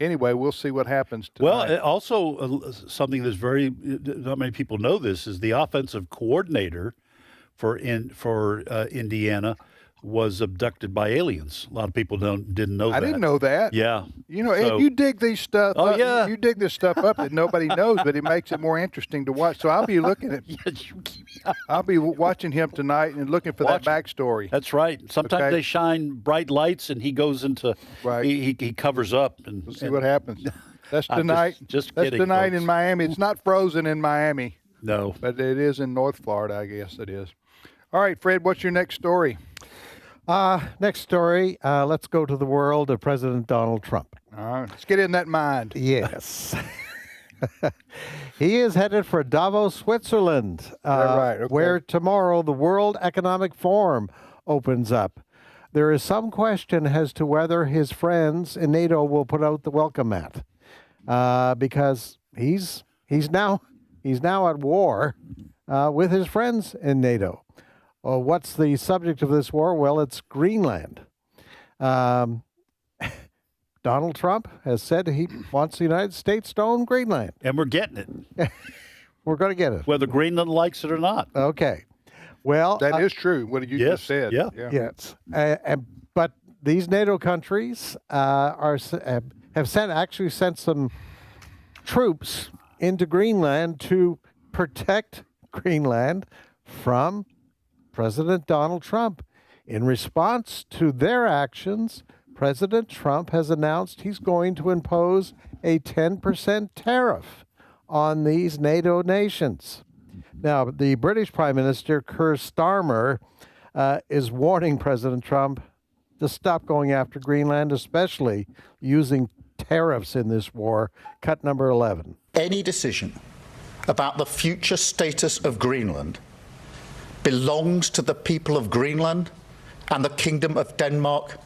anyway, we'll see what happens tonight. Well, also something that's not many people know this is the offensive coordinator for Indiana was abducted by aliens. A lot of people didn't know that. I didn't know that. Yeah. You know, Ed, you dig these stuff up. Yeah. You dig this stuff up that nobody knows, but it makes it more interesting to watch. So I'll be looking at I'll be watching him tonight and looking for that backstory. That's right. Sometimes they shine bright lights and he goes into he covers up and we'll see what happens. That's tonight. Just that's kidding, tonight folks. in Miami. It's not frozen in Miami. No. But it is in North Florida, I guess it is. All right, Fred, what's your next story? Next story, let's go to the world of President Donald Trump. All right, let's get in that mind. Yes. He is headed for Davos, Switzerland, where tomorrow the World Economic Forum opens up. There is some question as to whether his friends in NATO will put out the welcome mat, because he's now at war with his friends in NATO. What's the subject of this war? Well, it's Greenland. Donald Trump has said he wants the United States to own Greenland. And we're getting it. We're going to get it. Whether Greenland likes it or not. Okay. Well, that is true, what you just said. Yeah. Yes. But these NATO countries have sent some troops into Greenland to protect Greenland from President Donald Trump. In response to their actions, President Trump has announced he's going to impose a 10% tariff on these NATO nations. Now, the British Prime Minister, Keir Starmer, is warning President Trump to stop going after Greenland, especially using tariffs in this war. Cut number 11. Any decision about the future status of Greenland belongs to the people of Greenland and the Kingdom of Denmark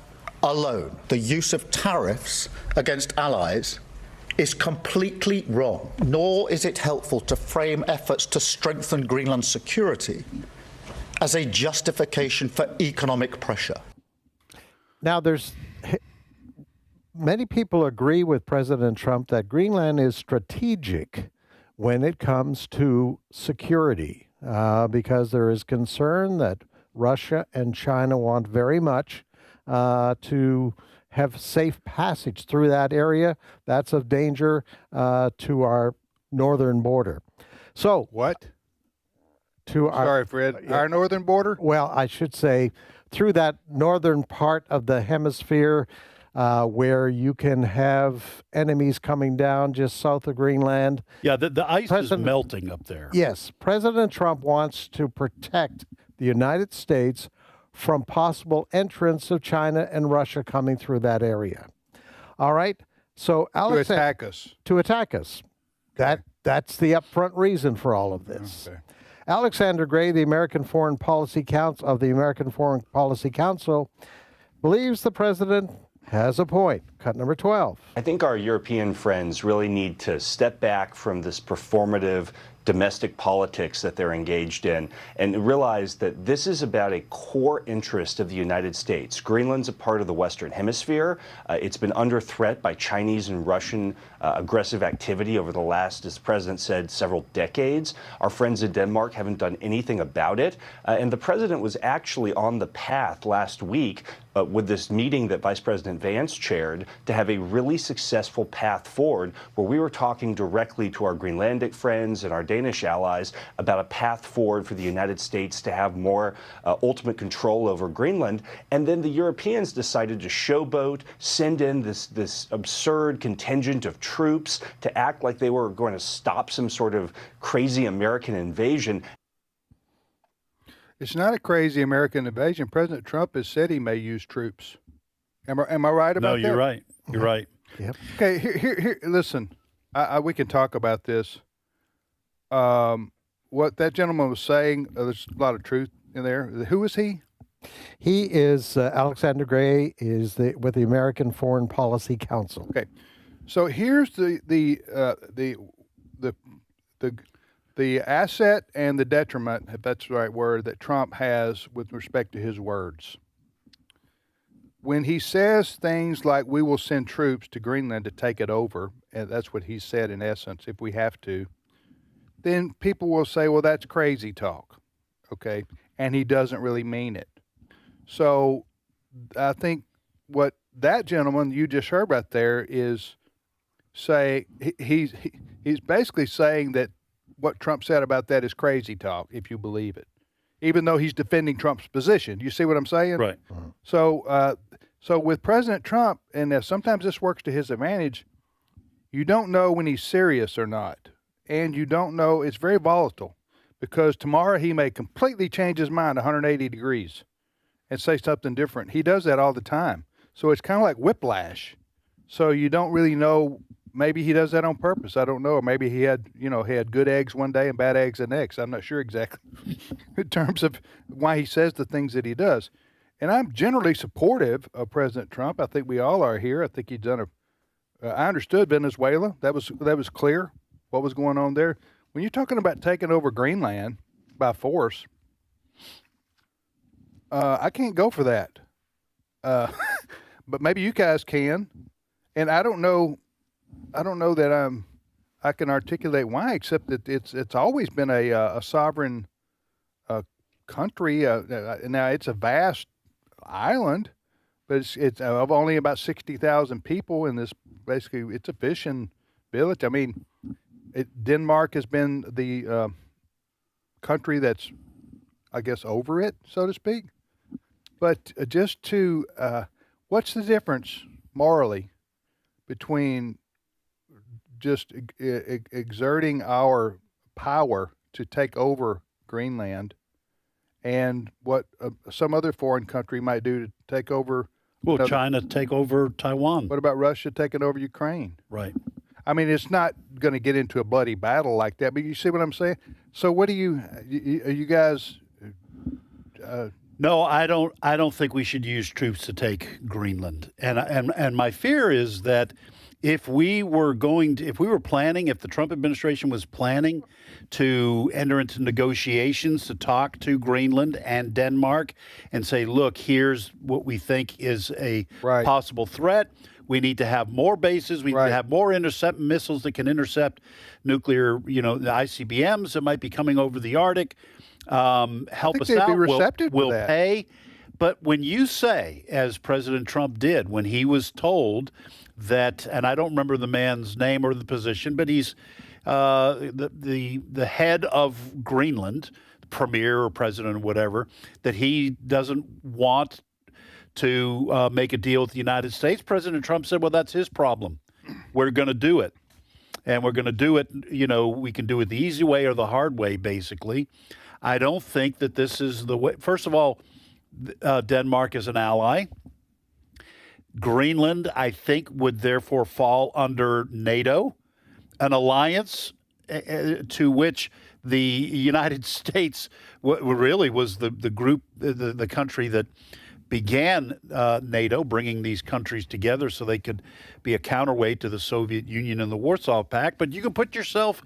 alone. The use of tariffs against allies is completely wrong, nor is it helpful to frame efforts to strengthen Greenland's security as a justification for economic pressure. Now, many people agree with President Trump that Greenland is strategic when it comes to security, because there is concern that Russia and China want very much to have safe passage through that area. That's of danger to our northern border. So what? Sorry, Fred. Our northern border? Well, I should say through that northern part of the hemisphere where you can have enemies coming down just south of Greenland. Yeah, the ice is melting up there. Yes. President Trump wants to protect the United States from possible entrance of China and Russia coming through that area. All right? So to attack us. To attack us. That's the upfront reason for all of this. Okay. Alexander Gray, the American Foreign Policy Council of the American Foreign Policy Council, believes the president has a point. Cut number 12. I think our European friends really need to step back from this performative domestic politics that they're engaged in and realize that this is about a core interest of the United States. Greenland's a part of the Western Hemisphere. It's been under threat by Chinese and Russian aggressive activity over the last, as the president said, several decades. Our friends in Denmark haven't done anything about it. And the president was actually on the path last week with this meeting that Vice President Vance chaired to have a really successful path forward where we were talking directly to our Greenlandic friends and our Danish allies about a path forward for the United States to have more ultimate control over Greenland. And then the Europeans decided to showboat, send in this absurd contingent of troops to act like they were going to stop some sort of crazy American invasion. It's not a crazy American invasion. President Trump has said he may use troops. Am I right about that? No, you're right. You're right. Yep. Okay, here. Listen, we can talk about this. What that gentleman was saying, there's a lot of truth in there. Who is he? He is Alexander Gray. Is with the American Foreign Policy Council. Okay, so here's the asset and the detriment, if that's the right word, that Trump has with respect to his words. When he says things like, we will send troops to Greenland to take it over, and that's what he said in essence, if we have to, then people will say, well, that's crazy talk, okay? And he doesn't really mean it. So I think what that gentleman you just heard right there is he's basically saying that what Trump said about that is crazy talk, if you believe it, even though he's defending Trump's position. You see what I'm saying? Right. So with President Trump, and sometimes this works to his advantage, you don't know when he's serious or not. And you don't know, it's very volatile, because tomorrow he may completely change his mind 180 degrees and say something different. He does that all the time. So it's kind of like whiplash. So you don't really know. Maybe he does that on purpose. I don't know. Or maybe he had good eggs one day and bad eggs the next. I'm not sure exactly in terms of why he says the things that he does. And I'm generally supportive of President Trump. I think we all are here. I think he's done I understood Venezuela. That was clear what was going on there. When you're talking about taking over Greenland by force, I can't go for that. But maybe you guys can. And I don't know that I can articulate why, except that it's always been a sovereign country. Now it's a vast island, but it's of only about 60,000 people in this. Basically, it's a fishing village. I mean, Denmark has been the country that's, I guess, over it, so to speak. But just to, what's the difference morally between just exerting our power to take over Greenland, and what some other foreign country might do to take over. Well, China take over Taiwan. What about Russia taking over Ukraine? Right. I mean, it's not going to get into a bloody battle like that, but you see what I'm saying? So what do you guys... No, I don't think we should use troops to take Greenland. And my fear is that if the Trump administration was planning to enter into negotiations to talk to Greenland and Denmark and say, look, here's what we think is a possible threat. We need to have more bases. We need to have more intercept missiles that can intercept nuclear, the ICBMs that might be coming over the Arctic. Help us out. We'll pay. But when you say, as President Trump did, when he was told that, and I don't remember the man's name or the position, but he's the head of Greenland, premier or president or whatever, that he doesn't want to make a deal with the United States. President Trump said, well, that's his problem. We're going to do it. And we're going to do it, we can do it the easy way or the hard way, basically. I don't think that this is the way. First of all, Denmark is an ally. Greenland, I think, would therefore fall under NATO, an alliance to which the United States really was the group, the country that began NATO, bringing these countries together so they could be a counterweight to the Soviet Union and the Warsaw Pact. But you can put yourself...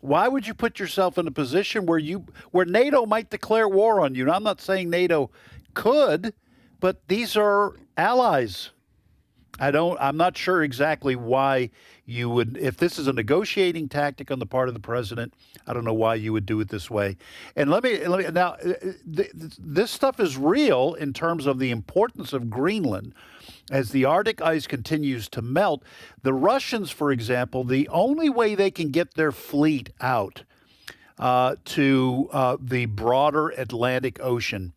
Why would you put yourself in a position where NATO might declare war on you? Now, I'm not saying NATO could, but these are allies. I'm not sure exactly why you would, if this is a negotiating tactic on the part of the president, I don't know why you would do it this way. And let me now, this stuff is real in terms of the importance of Greenland. As the Arctic ice continues to melt, the Russians, for example, the only way they can get their fleet out to the broader Atlantic Ocean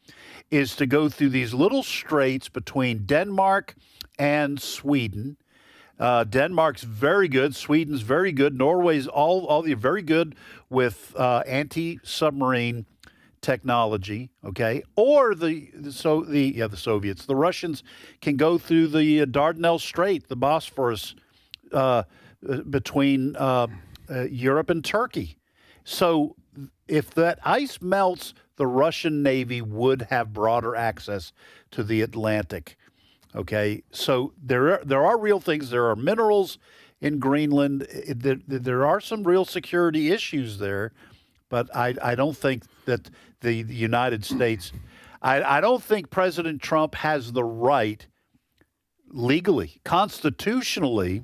is to go through these little straits between Denmark and Sweden. Denmark's very good. Sweden's very good. Norway's all very good with anti-submarine technology. Okay, or the Soviets. The Russians can go through the Dardanelles Strait, the Bosphorus, between Europe and Turkey. So if that ice melts, the Russian Navy would have broader access to the Atlantic. Okay, so there are real things. There are minerals in Greenland. There are some real security issues there, but I don't think that the United States, I don't think President Trump has the right legally, constitutionally,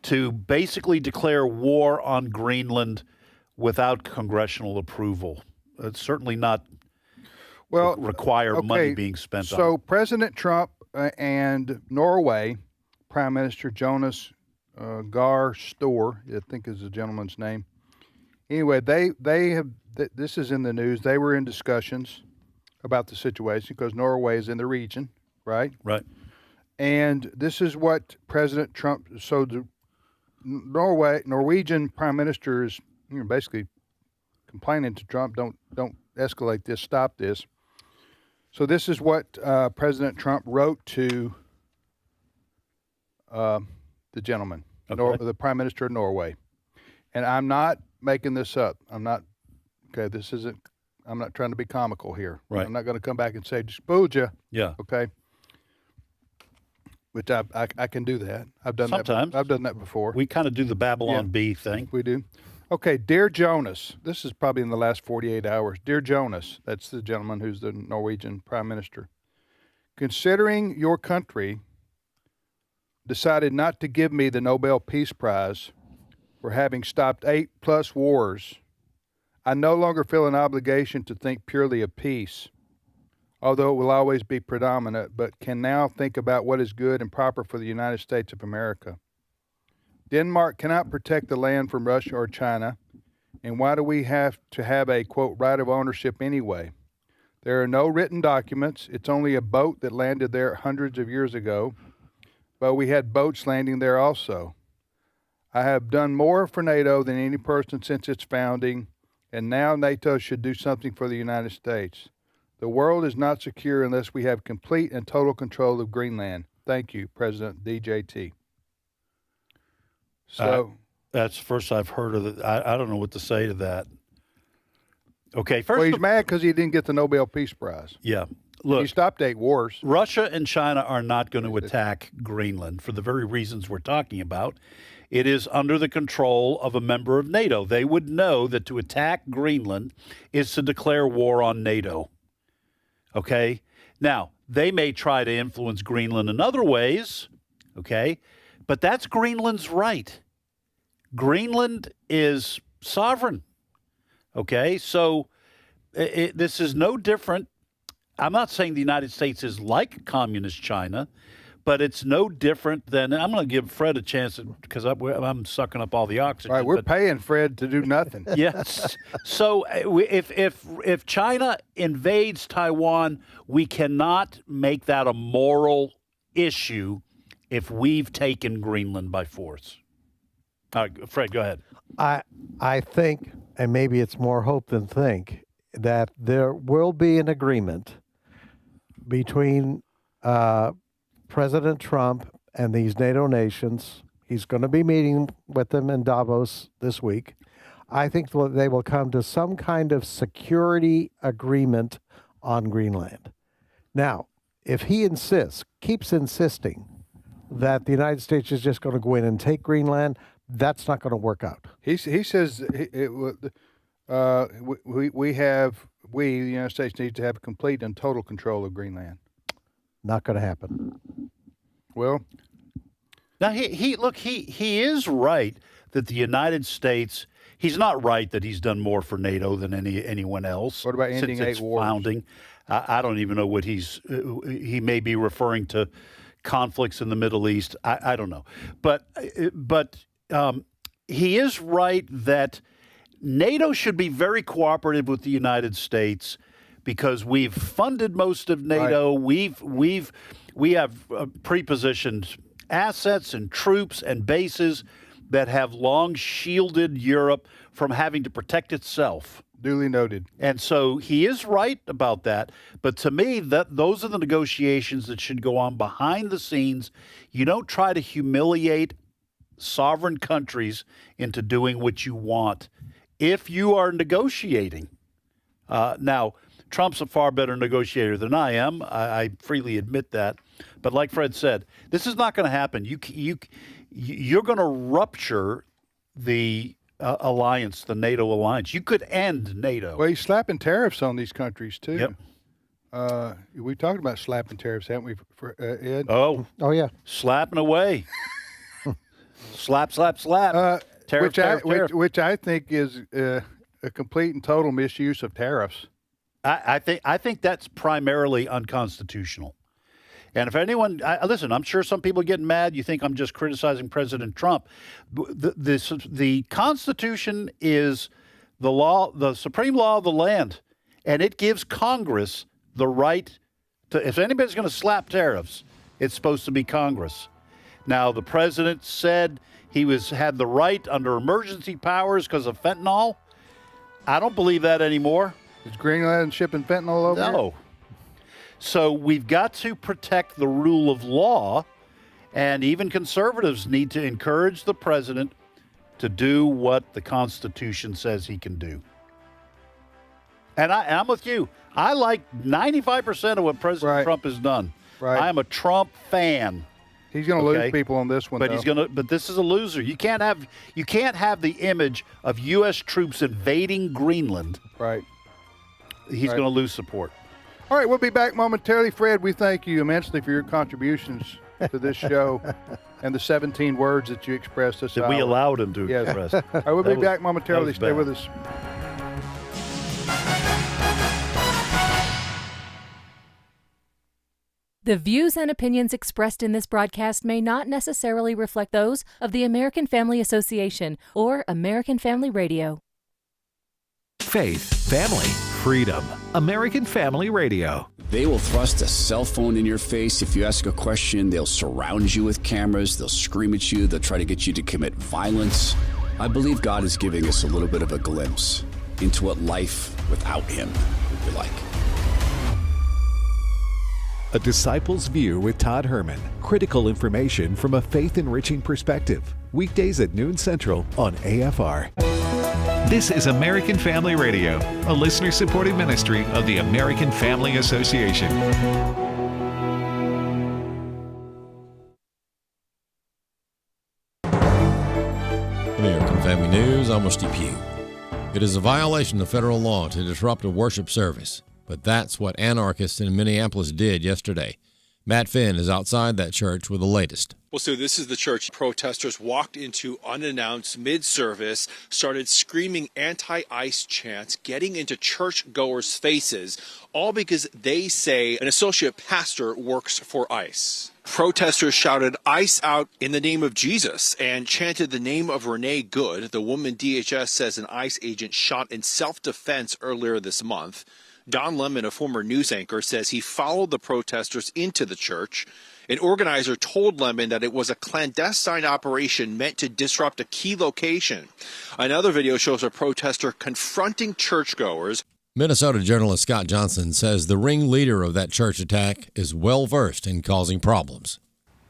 to basically declare war on Greenland without congressional approval. It's certainly not require money being spent on it. So President Trump and Norway, Prime Minister Jonas Gahr Store, I think is the gentleman's name. Anyway, they have, this is in the news, they were in discussions about the situation because Norway is in the region, right? Right. And this is what President Trump, so the Norwegian Prime Minister is basically complaining to Trump, don't escalate this, stop this. So this is what President Trump wrote to the gentleman, the Prime Minister of Norway. And I'm not making this up. I'm not trying to be comical here. Right. I'm not going to come back and say, just fooled you. Yeah. Okay. Which I can do that. I've done Sometimes. that. I've done that before. We kind of do the Babylon Bee thing. We do. Okay, dear Jonas, this is probably in the last 48 hours. Dear Jonas, that's the gentleman who's the Norwegian Prime Minister. Considering your country decided not to give me the Nobel Peace Prize for having stopped 8+ wars, I no longer feel an obligation to think purely of peace, although it will always be predominant, but can now think about what is good and proper for the United States of America. Denmark cannot protect the land from Russia or China, and why do we have to have a, quote, right of ownership anyway? There are no written documents. It's only a boat that landed there hundreds of years ago, but we had boats landing there also. I have done more for NATO than any person since its founding, and now NATO should do something for the United States. The world is not secure unless we have complete and total control of Greenland. Thank you, President DJT. So that's first I've heard of it. I don't know what to say to that. Okay, first. Well, he's mad because he didn't get the Nobel Peace Prize. Yeah. Look, he stopped 8 wars. Russia and China are not going to attack Greenland for the very reasons we're talking about. It is under the control of a member of NATO. They would know that to attack Greenland is to declare war on NATO. Okay? Now, they may try to influence Greenland in other ways, okay? But that's Greenland's right. Greenland is sovereign, okay? So this is no different. I'm not saying the United States is like communist China, but it's no different than, I'm going to give Fred a chance because I'm sucking up all the oxygen. All right, we're paying Fred to do nothing. Yes. So if China invades Taiwan, we cannot make that a moral issue if we've taken Greenland by force. All right, Fred, go ahead. I think, and maybe it's more hope than think, that there will be an agreement between President Trump and these NATO nations. He's going to be meeting with them in Davos this week. I think they will come to some kind of security agreement on Greenland. Now, if he keeps insisting that the United States is just going to go in and take Greenland, that's not going to work out. He says the United States, need to have complete and total control of Greenland. Not going to happen. Well, now he is right that the United States. He's not right that he's done more for NATO than anyone else. What about ending 8 wars? Founding? I don't even know what he may be referring to. Conflicts in the Middle East. I don't know, but he is right that NATO should be very cooperative with the United States because we've funded most of NATO. Right. We have pre-positioned assets and troops and bases that have long shielded Europe from having to protect itself. Duly noted. And so he is right about that. But to me, those are the negotiations that should go on behind the scenes. You don't try to humiliate sovereign countries into doing what you want if you are negotiating. Now, Trump's a far better negotiator than I am. I freely admit that. But like Fred said, this is not going to happen. You're going to rupture the alliance, the NATO alliance. You could end NATO. Well, he's slapping tariffs on these countries, too. Yep. We've talked about slapping tariffs, haven't we, Ed? Oh, yeah. Slapping away. Slap. Tariff. Which I think is a complete and total misuse of tariffs. I think that's primarily unconstitutional. And if anyone, listen, I'm sure some people are getting mad. You think I'm just criticizing President Trump. The Constitution is the law, the supreme law of the land, and it gives Congress the right to, if anybody's going to slap tariffs, it's supposed to be Congress. Now, the president said he had the right under emergency powers because of fentanyl. I don't believe that anymore. Is Greenland shipping fentanyl over here? No. So we've got to protect the rule of law, and even conservatives need to encourage the president to do what the Constitution says he can do. And I'm with you. I like 95% of what President Trump has done. Right. I am a Trump fan. He's going to lose people on this one, but But this is a loser. You can't have the image of U.S. troops invading Greenland. Right. He's going to lose support. All right, we'll be back momentarily. Fred, we thank you immensely for your contributions to this show and the 17 words that you expressed this hour. We allowed him to express. All right, we'll be back momentarily. Stay with us. The views and opinions expressed in this broadcast may not necessarily reflect those of the American Family Association or American Family Radio. Faith, family, freedom. American Family Radio. They will thrust a cell phone in your face. If you ask a question, they'll surround you with cameras. They'll scream at you. They'll try to get you to commit violence. I believe God is giving us a little bit of a glimpse into what life without Him would be like. A Disciple's View with Todd Herman. Critical information from a faith-enriching perspective. Weekdays at noon Central on AFR. This is American Family Radio, a listener-supported ministry of the American Family Association. American Family News, I'm Steve Pugh. It is a violation of federal law to disrupt a worship service, but that's what anarchists in Minneapolis did yesterday. Matt Finn is outside that church with the latest. Well, so this is the church. Protesters walked into unannounced mid-service, started screaming anti-ICE chants, getting into churchgoers' faces, all because they say an associate pastor works for ICE. Protesters shouted ICE out in the name of Jesus and chanted the name of Renee Good, the woman DHS says an ICE agent shot in self-defense earlier this month. Don Lemon, a former news anchor, says he followed the protesters into the church. An organizer told Lemon that it was a clandestine operation meant to disrupt a key location. Another video shows a protester confronting churchgoers. Minnesota journalist Scott Johnson says the ringleader of that church attack is well versed in causing problems.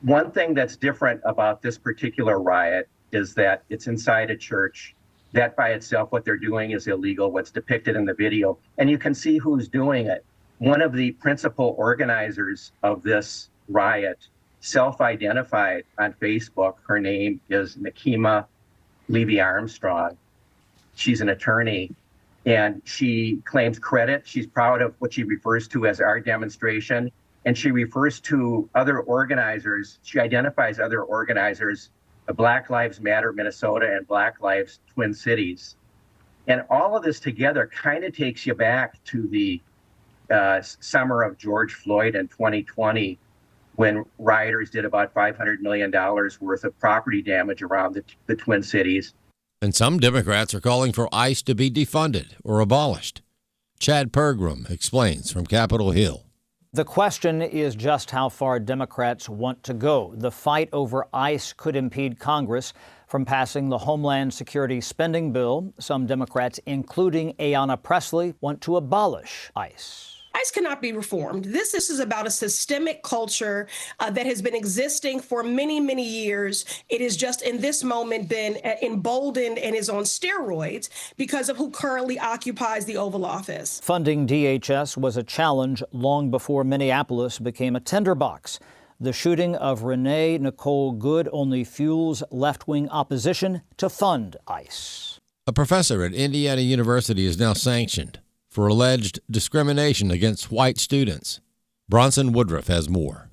One thing that's different about this particular riot is that it's inside a church. That by itself, what they're doing is illegal, what's depicted in the video. And you can see who's doing it. One of the principal organizers of this riot self-identified on Facebook. Her name is Nakima Levy-Armstrong. She's an attorney, and she claims credit. She's proud of what she refers to as our demonstration, and she refers to other organizers. She identifies other organizers, Black Lives Matter Minnesota and Black Lives Twin Cities. And all of this together kind of takes you back to the summer of George Floyd in 2020, when rioters did about $500 million worth of property damage around the Twin Cities. And some Democrats are calling for ICE to be defunded or abolished. Chad Pergram explains from Capitol Hill. The question is just how far Democrats want to go. The fight over ICE could impede Congress from passing the Homeland Security spending bill. Some Democrats, including Ayanna Pressley, want to abolish ICE. ICE cannot be reformed. This is about a systemic culture that has been existing for many, many years. It is just in this moment been emboldened and is on steroids because of who currently occupies the Oval Office. Funding DHS was a challenge long before Minneapolis became a tinderbox. The shooting of Renee Nicole Good only fuels left-wing opposition to fund ICE. A professor at Indiana University is now sanctioned for alleged discrimination against white students. Bronson Woodruff has more.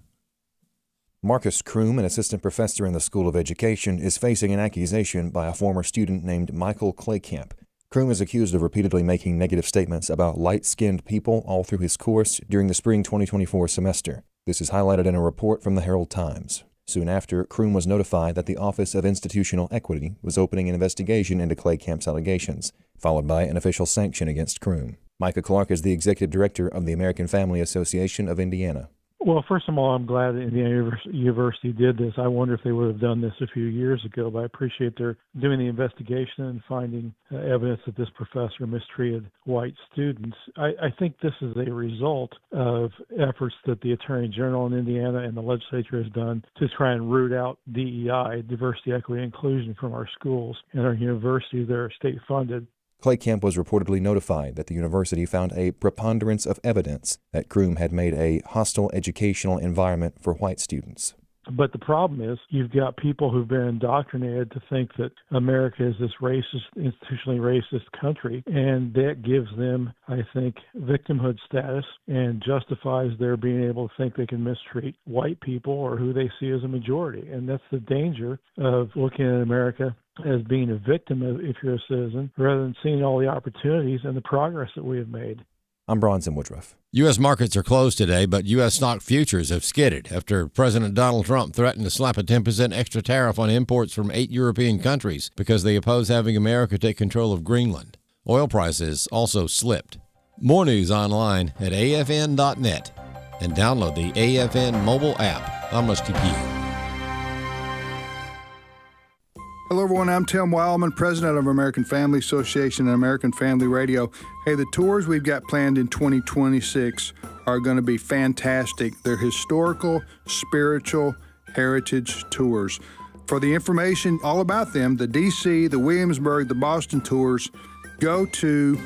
Marcus Kroom, an assistant professor in the School of Education, is facing an accusation by a former student named Michael Claycamp. Kroom is accused of repeatedly making negative statements about light-skinned people all through his course during the spring 2024 semester. This is highlighted in a report from the Herald Times. Soon after, Kroom was notified that the Office of Institutional Equity was opening an investigation into Claycamp's allegations, followed by an official sanction against Kroom. Micah Clark is the executive director of the American Family Association of Indiana. Well, first of all, I'm glad that Indiana University did this. I wonder if they would have done this a few years ago, but I appreciate their doing the investigation and finding evidence that this professor mistreated white students. I think this is a result of efforts that the Attorney General in Indiana and the legislature has done to try and root out DEI, diversity, equity, and inclusion, from our schools and our universities that are state-funded. Claycamp was reportedly notified that the university found a preponderance of evidence that Kroom had made a hostile educational environment for white students. But the problem is you've got people who've been indoctrinated to think that America is this racist, institutionally racist country, and that gives them, I think, victimhood status and justifies their being able to think they can mistreat white people or who they see as a majority. And that's the danger of looking at America as being a victim if you're a citizen, rather than seeing all the opportunities and the progress that we have made. I'm Bronson Woodruff. U.S. markets are closed today, but U.S. stock futures have skidded after President Donald Trump threatened to slap a 10% extra tariff on imports from 8 European countries because they oppose having America take control of Greenland. Oil prices also slipped. More news online at afn.net and download the AFN mobile app. I'm Rusty Pugh. Hello, everyone. I'm Tim Wildmon, president of American Family Association and American Family Radio. Hey, the tours we've got planned in 2026 are going to be fantastic. They're historical, spiritual, heritage tours. For the information all about them, the DC, the Williamsburg, the Boston tours, go to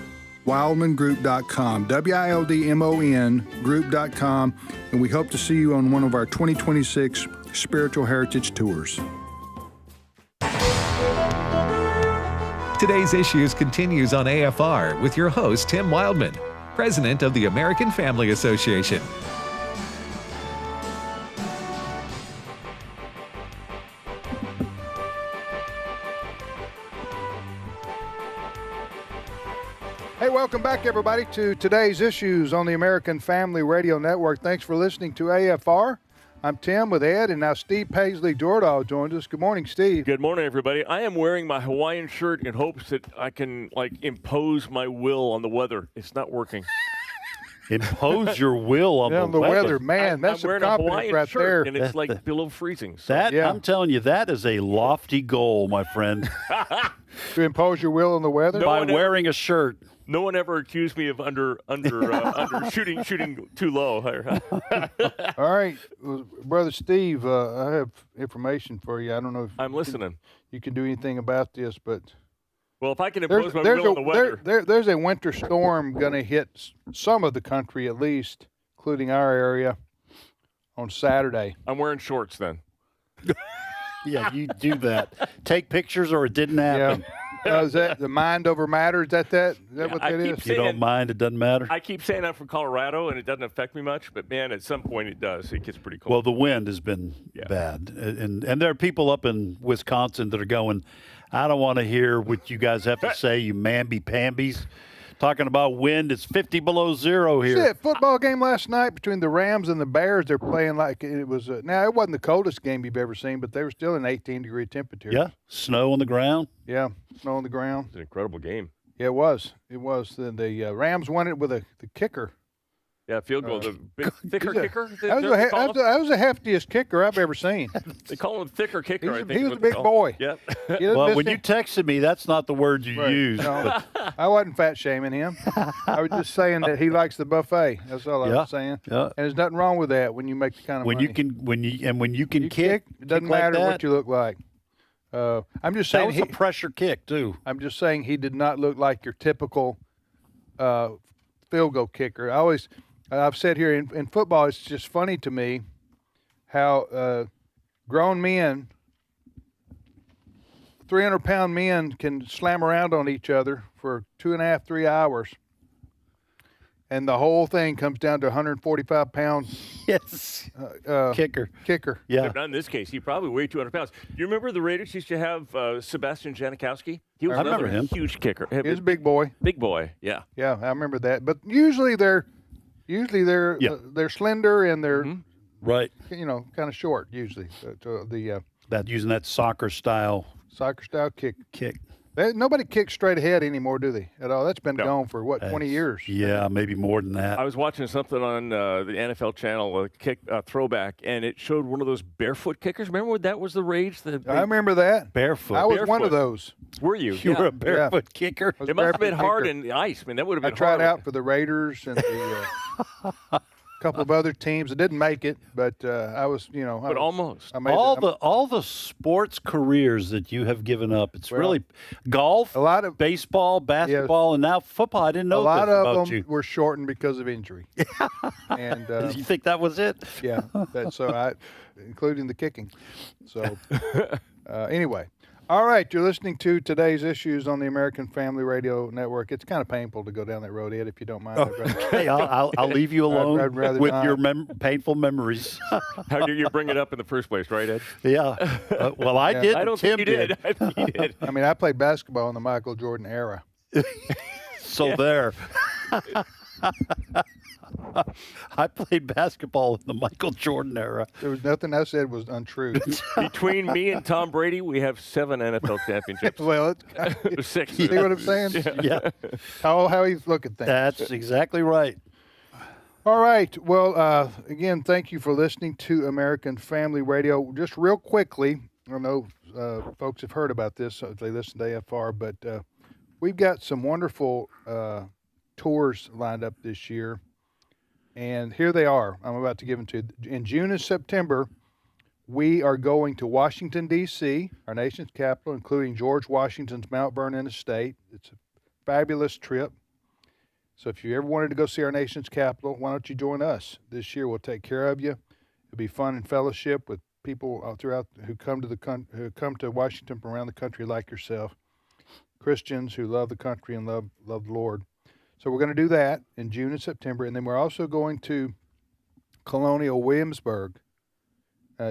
wildmongroup.com, WILDMON group.com, and we hope to see you on one of our 2026 spiritual heritage tours. Today's Issues continues on AFR with your host, Tim Wildmon, president of the American Family Association. Hey, welcome back, everybody, to today's Issues on the American Family Radio Network. Thanks for listening to AFR. I'm Tim with Ed, and now Steve Paisley-Jordahl joins us. Good morning, Steve. Good morning, everybody. I am wearing my Hawaiian shirt in hopes that I can, impose my will on the weather. It's not working. Impose your will on the weather. Man, that's I'm wearing a a confidence Hawaiian right shirt, there. and it's below freezing. So. I'm telling you, that is a lofty goal, my friend. To impose your will on the weather? By wearing a shirt. No one ever accused me of under shooting too low. All right, Brother Steve, I have information for you. I don't know if I'm listening. You can do anything about this, but well, if I can impose my will on the weather, there's a winter storm going to hit some of the country, at least, including our area, on Saturday. I'm wearing shorts then. Yeah, you do that. Take pictures, or it didn't happen. Yeah. Is that the mind over matter? Is that what that is? If you don't mind, it doesn't matter. I keep saying I'm from Colorado, and it doesn't affect me much. But, man, at some point it does. It gets pretty cold. Well, the wind has been bad. And there are people up in Wisconsin that are going, I don't want to hear what you guys have to say, you mamby-pambies. Talking about wind, it's 50 below zero here. See that football game last night between the Rams and the Bears? They're playing like it was. Now, it wasn't the coldest game you've ever seen, but they were still in 18-degree temperature. Yeah, snow on the ground. Yeah, snow on the ground. It's an incredible game. Yeah, it was. It was. The Rams won it with the kicker. Yeah, field goal. The big, thicker kicker? That was the heftiest kicker I've ever seen. They call him thicker kicker, I think. He was a big boy. Yep. Well, when you texted me, that's not the word you used. No, I wasn't fat shaming him. I was just saying that he likes the buffet. That's all I was saying. Yeah. And there's nothing wrong with that when you make the kind of money. When you can kick, it doesn't matter what you look like. I'm just saying that was a pressure kick too. I'm just saying he did not look like your typical field goal kicker. I've said here in football, it's just funny to me how grown men, 300-pound men, can slam around on each other for 2.5, 3 hours, and the whole thing comes down to 145 pounds. Yes, kicker. Yeah. But not in this case. He probably weighed 200 pounds. Do you remember the Raiders used to have Sebastian Janikowski? He was remember him. Huge kicker. He was a big boy. Big boy. Yeah. Yeah, I remember that. But usually they're slender and they're right. Kind of short usually. Using that soccer style kick. Nobody kicks straight ahead anymore, do they? At all? That's been gone for 20 years. Yeah, maybe more than that. I was watching something on the NFL channel, a kick throwback, and it showed one of those barefoot kickers. Remember when that was the rage? I remember that. Barefoot. I was one of those. Were you? You were a barefoot kicker. It must have been hard in the ice, man. That would have been I tried hard. out for the Raiders and the couple of other teams. I didn't make it, but I was, But almost. All the sports careers that you have given up. It's really golf, a lot of baseball, basketball, and now football. I didn't know a lot this of about them you. were shortened because of injury. And you think that was it? Yeah. Including the kicking. So anyway. All right, you're listening to today's Issues on the American Family Radio Network. It's kind of painful to go down that road, Ed, if you don't mind. Okay, I'll leave you alone with your painful memories. How did you bring it up in the first place, right, Ed? Yeah. Well, I did. I don't Tim think you did. I think you did. I mean, I played basketball in the Michael Jordan era. So there. I played basketball in the Michael Jordan era. There was nothing I said was untrue. Between me and Tom Brady, we have 7 NFL championships. Well, 6. See what I'm saying? Yeah. How he's looking at things. That's exactly right. All right. Well, again, thank you for listening to American Family Radio. Just real quickly, I know folks have heard about this if they listen to AFR, but we've got some wonderful tours lined up this year. And here they are. I'm about to give them to you. In June and September, we are going to Washington, D.C., our nation's capital, including George Washington's Mount Vernon estate. It's a fabulous trip. So if you ever wanted to go see our nation's capital, why don't you join us? This year we'll take care of you. It'll be fun and fellowship with people throughout who come to Washington from around the country like yourself, Christians who love the country and love the Lord. So we're going to do that in June and September, and then we're also going to Colonial Williamsburg,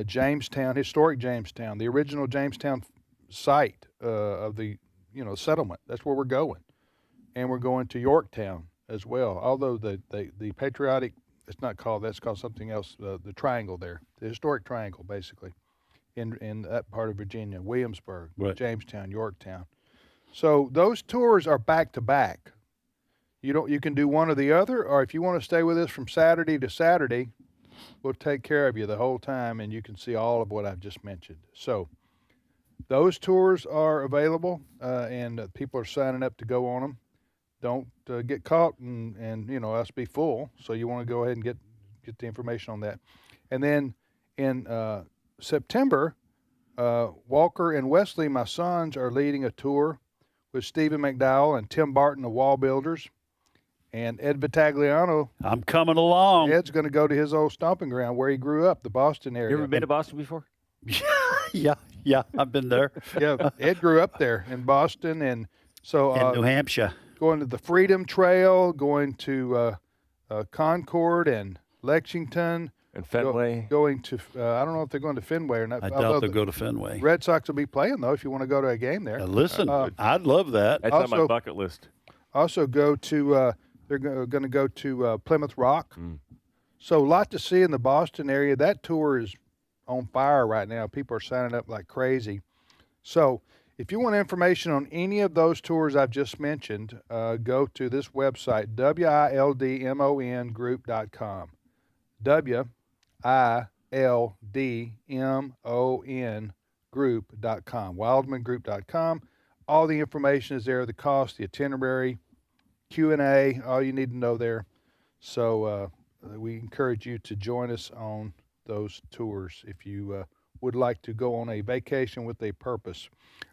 Jamestown, historic Jamestown, the original Jamestown site of the settlement. That's where we're going, and we're going to Yorktown as well. Although the patriotic, that's called something else. The triangle there, the historic triangle, basically, in that part of Virginia, Williamsburg, right. Jamestown, Yorktown. So those tours are back to back. You can do one or the other, or if you want to stay with us from Saturday to Saturday, we'll take care of you the whole time, and you can see all of what I've just mentioned. So those tours are available, and people are signing up to go on them. Don't get caught and us be full. So you want to go ahead and get the information on that. And then in September, Walker and Wesley, my sons, are leading a tour with Stephen McDowell and Tim Barton of Wall Builders. And Ed Vitagliano. I'm coming along. Ed's going to go to his old stomping ground where he grew up, the Boston area. You ever been to Boston before? Yeah, I've been there. Yeah, Ed grew up there in Boston, and so in New Hampshire. Going to the Freedom Trail, going to Concord and Lexington. And Fenway. Going to, I don't know if they're going to Fenway or not. I doubt they'll go to Fenway. Red Sox will be playing, though, if you want to go to a game there. Listen, I'd love that. That's on my bucket list. Also go to, they're going to go to Plymouth Rock. So a lot to see in the Boston area. That tour is on fire right now. People are signing up like crazy. So if you want information on any of those tours I've just mentioned, go to this website, wildmongroup.com. wildmon group.com. wildmongroup.com. All the information is there, the cost, the itinerary, Q&A, all you need to know there. So we encourage you to join us on those tours if you would like to go on a vacation with a purpose.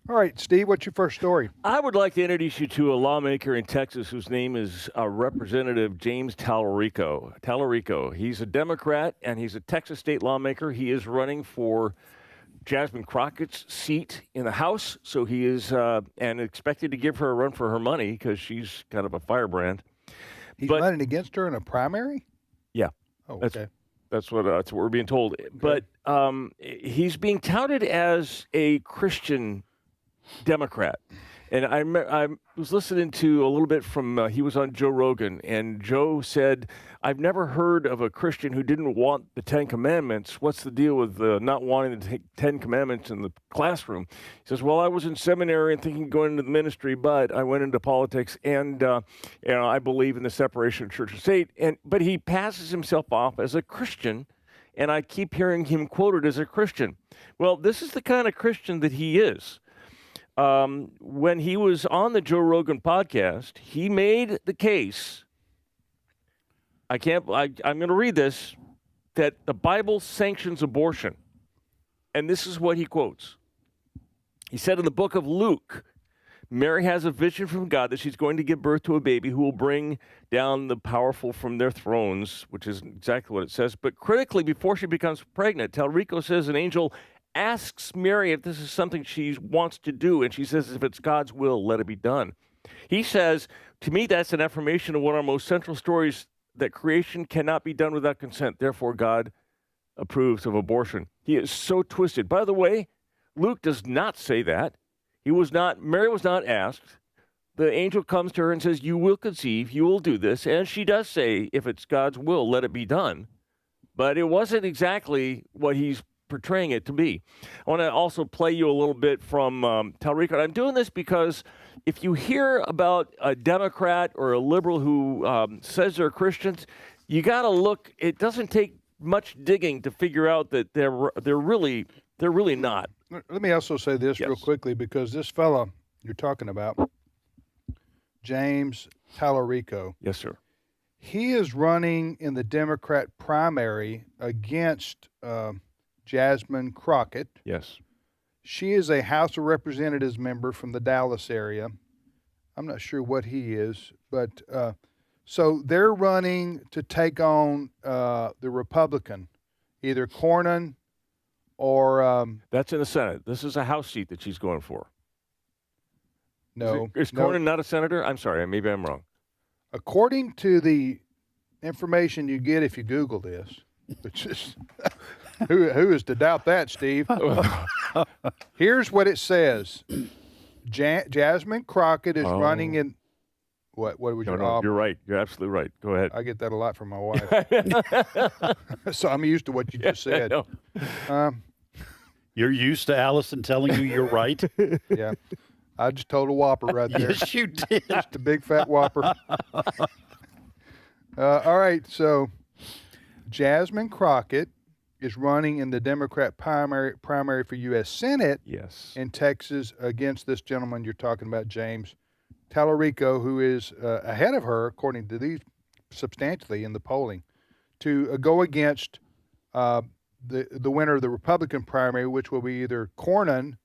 All right, Steve, what's your first story? I would like to introduce you to a lawmaker in Texas whose name is Representative James Tallarico. Tallarico, he's a Democrat, and he's a Texas state lawmaker. He is running for Jasmine Crockett's seat in the House, so he is and expected to give her a run for her money because she's kind of a firebrand. He's running against her in a primary? Yeah. Oh, okay. That's what we're being told. Okay. But he's being touted as a Christian Democrat. And I was listening to a little bit from, he was on Joe Rogan, and Joe said, I've never heard of a Christian who didn't want the 10 Commandments. What's the deal with not wanting the 10 Commandments in the classroom? He says, well, I was in seminary and thinking of going into the ministry, but I went into politics, and I believe in the separation of church and state. But he passes himself off as a Christian, and I keep hearing him quoted as a Christian. Well, this is the kind of Christian that he is. When he was on the Joe Rogan podcast, he made the case, I'm going to read this, that the Bible sanctions abortion. And this is what he quotes. He said in the book of Luke, Mary has a vision from God that she's going to give birth to a baby who will bring down the powerful from their thrones, which is exactly what it says. But critically, before she becomes pregnant, Tallarico says an angel asks Mary if this is something she wants to do, and she says, if it's God's will, let it be done. He says, to me, that's an affirmation of one of our most central stories, that creation cannot be done without consent. Therefore, God approves of abortion. He is so twisted. By the way, Luke does not say that. Mary was not asked. the angel comes to her and says, you will conceive, you will do this. And she does say, if it's God's will, let it be done. But it wasn't exactly what he's portraying it to be. I want to also play you a little bit from Talrico. I'm doing this because if you hear about a Democrat or a liberal who says they're Christians, you got to look. It doesn't take much digging to figure out that they're really not. Let me also say this real quickly, because this fella you're talking about, James Talarico. Yes, sir. He is running in the Democrat primary against Jasmine Crockett. Yes. She is a House of Representatives member from the Dallas area. I'm not sure what he is, but so they're running to take on the Republican, either Cornyn or... That's in the Senate. This is a House seat that she's going for. No. Is Cornyn not a senator? I'm sorry. Maybe I'm wrong. According to the information you get if you Google this, which is... Who is to doubt that, Steve? Here's what it says. Jasmine Crockett is running in... What was your... No, you're right. You're absolutely right. Go ahead. I get that a lot from my wife. So I'm used to what you just said. You're used to Allison telling you you're right? Yeah. I just told a whopper right there. Yes, you did. Just a big fat whopper. All right, so Jasmine Crockett is running in the Democrat primary for U.S. Senate in Texas against this gentleman you're talking about, James Talarico, who is ahead of her, according to these, substantially in the polling, to go against the winner of the Republican primary, which will be either Cornyn,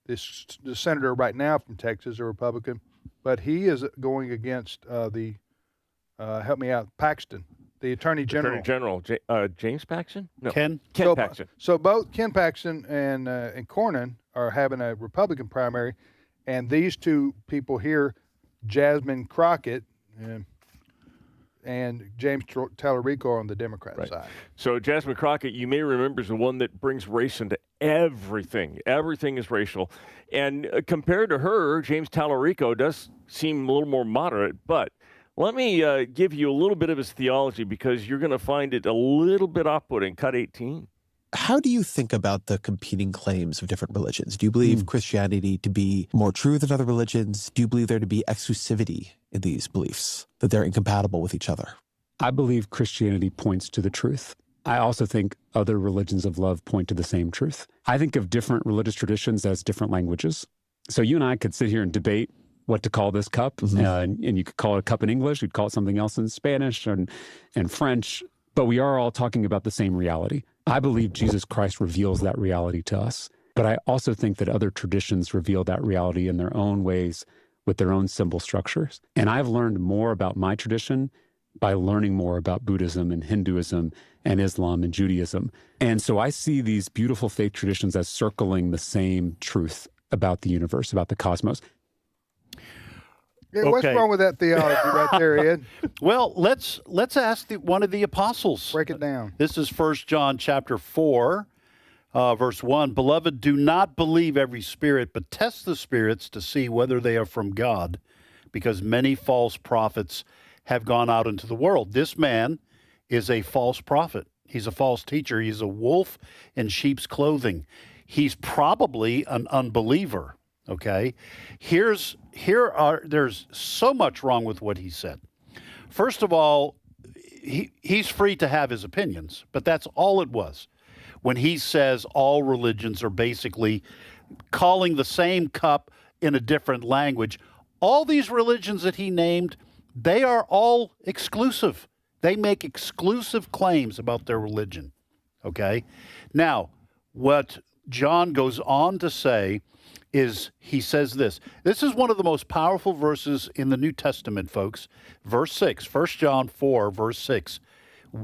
the senator right now from Texas, a Republican, but he is going against help me out, Paxton, the Attorney General. Attorney General, James Paxton? No. Ken Paxton. So both Ken Paxton and Cornyn are having a Republican primary, and these two people here, Jasmine Crockett and James Talarico, on the Democrat side. So Jasmine Crockett, you may remember, is the one that brings race into everything. Everything is racial. And compared to her, James Talarico does seem a little more moderate, but let me give you a little bit of his theology, because you're going to find it a little bit off-putting. Cut 18. How do you think about the competing claims of different religions? Do you believe Christianity to be more true than other religions? Do you believe there to be exclusivity in these beliefs, that they're incompatible with each other? I believe Christianity points to the truth. I also think other religions of love point to the same truth. I think of different religious traditions as different languages. So you and I could sit here and debate what to call this cup, and you could call it a cup in English, you'd call it something else in Spanish and French, but we are all talking about the same reality. I believe Jesus Christ reveals that reality to us, but I also think that other traditions reveal that reality in their own ways with their own symbol structures. And I've learned more about my tradition by learning more about Buddhism and Hinduism and Islam and Judaism. And so I see these beautiful faith traditions as circling the same truth about the universe, about the cosmos. Yeah, what's wrong with that theology right there, Ed? Well, let's ask one of the apostles. Break it down. This is 1 John chapter 4, verse 1. Beloved, do not believe every spirit, but test the spirits to see whether they are from God, because many false prophets have gone out into the world. This man is a false prophet. He's a false teacher. He's a wolf in sheep's clothing. He's probably an unbeliever. Okay, there's so much wrong with what he said. First of all, he's free to have his opinions, but that's all it was. When he says all religions are basically calling the same cup in a different language, all these religions that he named, they are all exclusive. They make exclusive claims about their religion. Okay, now what John goes on to say is, he says this. This is one of the most powerful verses in the New Testament, folks. Verse 6, 1 John 4, verse 6.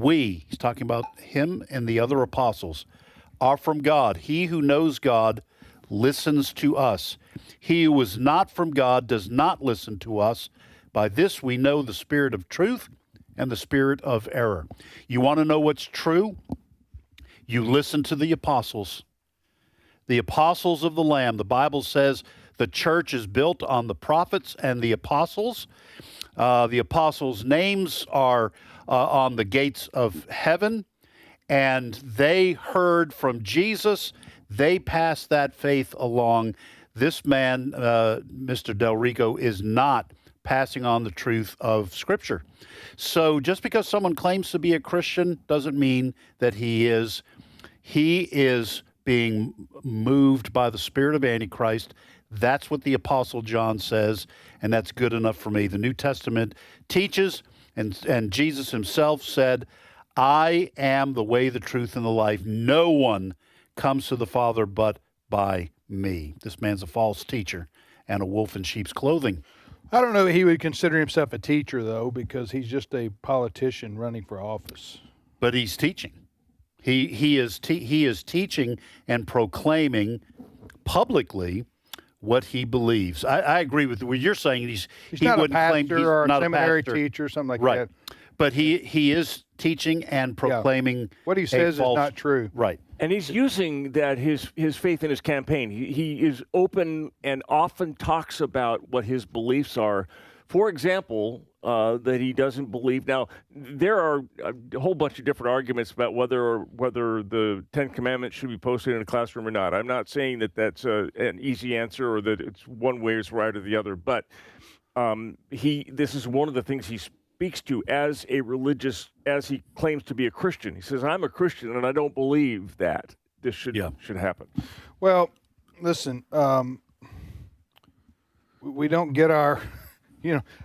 He's talking about him and the other apostles, are from God. He who knows God listens to us. He who is not from God does not listen to us. By this we know the spirit of truth and the spirit of error. You want to know what's true? You listen to the apostles. The apostles of the Lamb. The Bible says The church is built on the prophets and the apostles. The apostles' names are on the gates of heaven, and they heard from Jesus. They passed that faith along. This man, Mr. Del Rico, is not passing on the truth of Scripture. So just because someone claims to be a Christian doesn't mean that he is. He is being moved by the spirit of Antichrist. That's what the Apostle John says, and that's good enough for me. The New Testament teaches, and Jesus himself said, I am the way, the truth, and the life. No one comes to the Father but by me. This man's a false teacher and a wolf in sheep's clothing. I don't know if he would consider himself a teacher, though, because he's just a politician running for office. But he's teaching. He is teaching and proclaiming publicly what he believes. I agree with what you're saying. He's not a pastor or a seminary teacher or something like that. But he is teaching and proclaiming what he says is not true. Right. And he's using that his faith in his campaign. He is open and often talks about what his beliefs are. For example, that he doesn't believe. Now, there are a whole bunch of different arguments about whether the Ten Commandments should be posted in a classroom or not. I'm not saying that that's an easy answer or that it's one way is right or the other, but this is one of the things he speaks to as a religious, as he claims to be a Christian. He says, I'm a Christian and I don't believe that this should happen. Well, listen, we don't get our...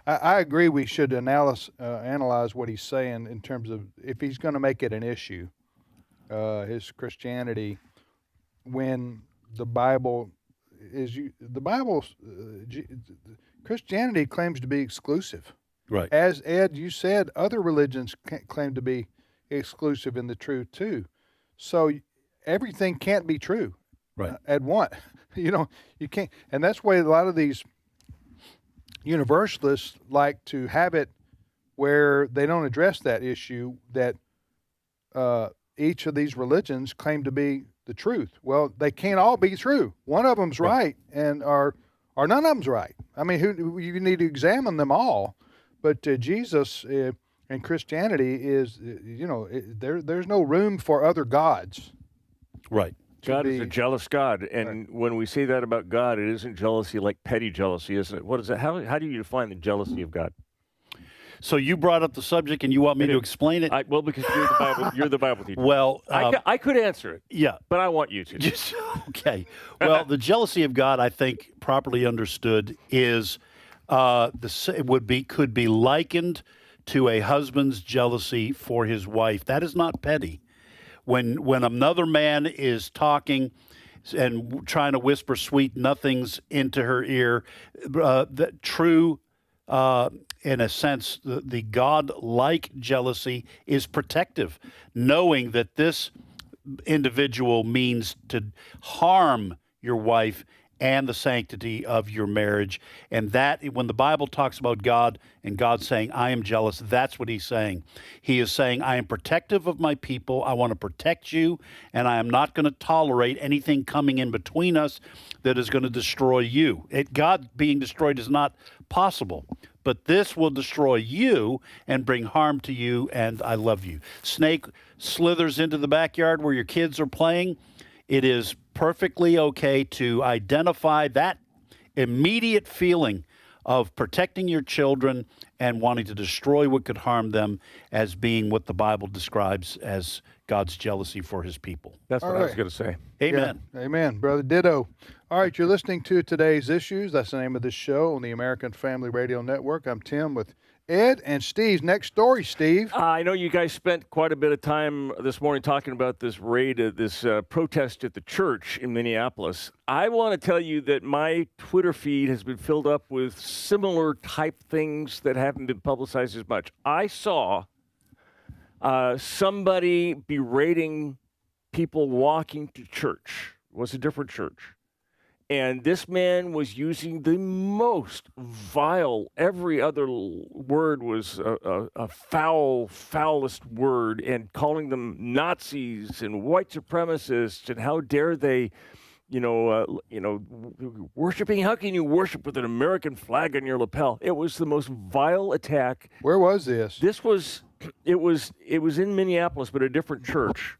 I agree we should analyze what he's saying in terms of if he's going to make it an issue, his Christianity, when the Bible Christianity claims to be exclusive. Right. As Ed, you said, other religions claim to be exclusive in the truth too. So everything can't be true. Right. At one, you can't, and that's why a lot of these universalists like to have it where they don't address that issue that each of these religions claim to be the truth. Well, they can't all be true. One of them's right, and or none of them's right. I mean, you need to examine them all. But Jesus and Christianity is, there's no room for other gods. Right. God is a jealous God, and when we say that about God, it isn't jealousy like petty jealousy, isn't it? What is that? How do you define the jealousy of God? So you brought up the subject, and you want me to explain it? Because you're the Bible teacher. Well, I could answer it. Yeah, but I want you to. Okay. Well, the jealousy of God, I think, properly understood, is could be likened to a husband's jealousy for his wife. That is not petty. When another man is talking and trying to whisper sweet nothings into her ear, the true, in a sense, the God-like jealousy is protective, knowing that this individual means to harm your wife and the sanctity of your marriage. And that, when the Bible talks about God and God saying, I am jealous, that's what he's saying. He is saying, I am protective of my people. I want to protect you, and I am not going to tolerate anything coming in between us that is going to destroy you. God being destroyed is not possible, but this will destroy you and bring harm to you, and I love you. Snake slithers into the backyard where your kids are playing. It is perfectly okay to identify that immediate feeling of protecting your children and wanting to destroy what could harm them as being what the Bible describes as God's jealousy for his people. That's what I was going to say. Amen. Yeah, amen, brother. Ditto. All right, you're listening to Today's Issues. That's the name of this show on the American Family Radio Network. I'm Tim with Ed and Steve's next story, Steve. I know you guys spent quite a bit of time this morning talking about this raid, this protest at the church in Minneapolis. I want to tell you that my Twitter feed has been filled up with similar type things that haven't been publicized as much. I saw somebody berating people walking to church. It was a different church. And this man was using the most vile, every other word was a foulest word, and calling them Nazis and white supremacists, and how dare they worshiping. How can you worship with an American flag on your lapel? It was the most vile attack. Where was this? It was in Minneapolis, but a different church,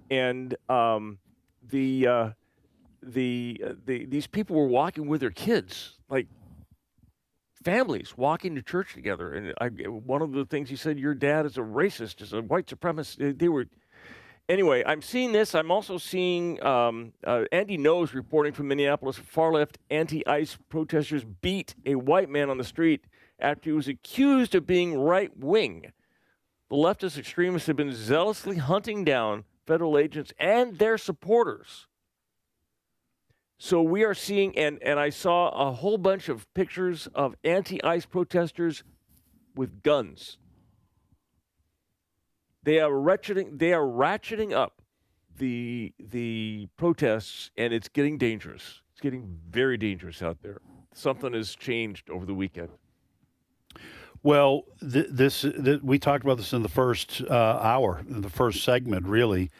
and these people were walking with their kids, like families walking to church together. And one of the things he said, "Your dad is a racist, is a white supremacist." They were. Anyway, I'm seeing this. I'm also seeing Andy Knows reporting from Minneapolis. Far-left anti-ICE protesters beat a white man on the street after he was accused of being right-wing. The leftist extremists have been zealously hunting down federal agents and their supporters. So we are seeing, and I saw a whole bunch of pictures of anti-ICE protesters with guns. They are ratcheting up the protests, and it's getting dangerous. It's getting very dangerous out there. Something has changed over the weekend. Well, we talked about this in the first hour, in the first segment, really.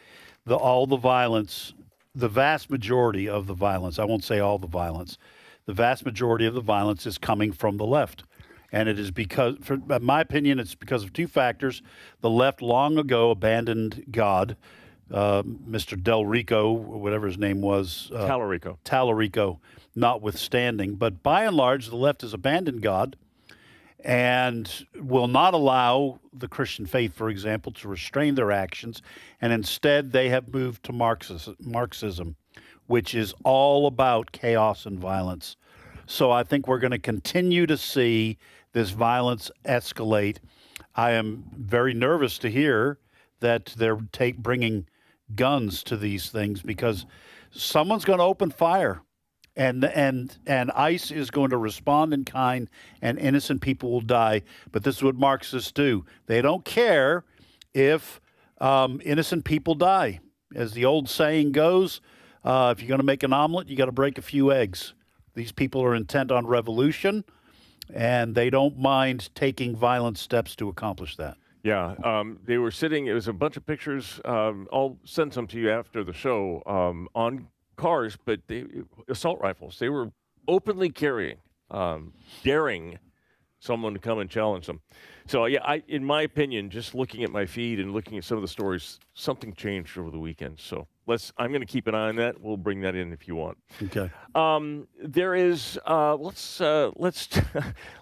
All the violence, the vast majority of the violence, I won't say all the violence, the vast majority of the violence is coming from the left. And it is because, in my opinion, it's because of two factors. The left long ago abandoned God, Mr. Del Rico, whatever his name was. Tallarico, notwithstanding. But by and large, the left has abandoned God and will not allow the Christian faith, for example, to restrain their actions. And instead, they have moved to Marxism, which is all about chaos and violence. So I think we're going to continue to see this violence escalate. I am very nervous to hear that they're bringing guns to these things because someone's going to open fire, and ICE is going to respond in kind, and innocent people will die. But this is what Marxists do. They don't care if innocent people die. As the old saying goes, if you're going to make an omelet, you got to break a few eggs. These people are intent on revolution, and they don't mind taking violent steps to accomplish that. Yeah, they were sitting, it was a bunch of pictures, I'll send some to you after the show, on cars, but assault rifles. They were openly carrying, daring someone to come and challenge them. So, yeah, in my opinion, just looking at my feed and looking at some of the stories, something changed over the weekend. So I'm going to keep an eye on that. We'll bring that in if you want. Okay. There is. Let's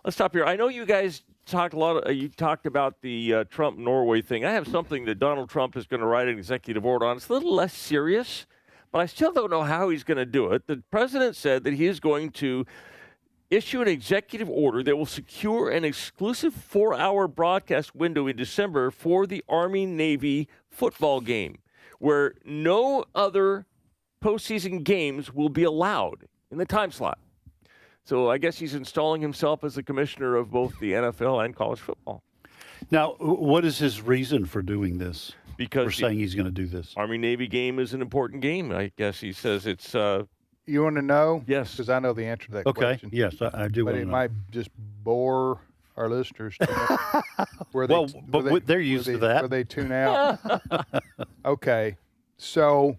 stop here. I know you guys talked a lot. You talked about the Trump Norway thing. I have something that Donald Trump is going to write an executive order on. It's a little less serious, but I still don't know how he's going to do it. The president said that he is going to issue an executive order that will secure an exclusive 4-hour broadcast window in December for the Army-Navy football game, where no other postseason games will be allowed in the time slot. So I guess he's installing himself as the commissioner of both the NFL and college football. Now, what is his reason for doing this? Because for saying he's going to do this. Army-Navy game is an important game. I guess he says it's... You want to know? Yes. Because I know the answer to that question. Yes, I do want to know. But it might just bore our listeners where they're used to that. Where they tune out. Okay. So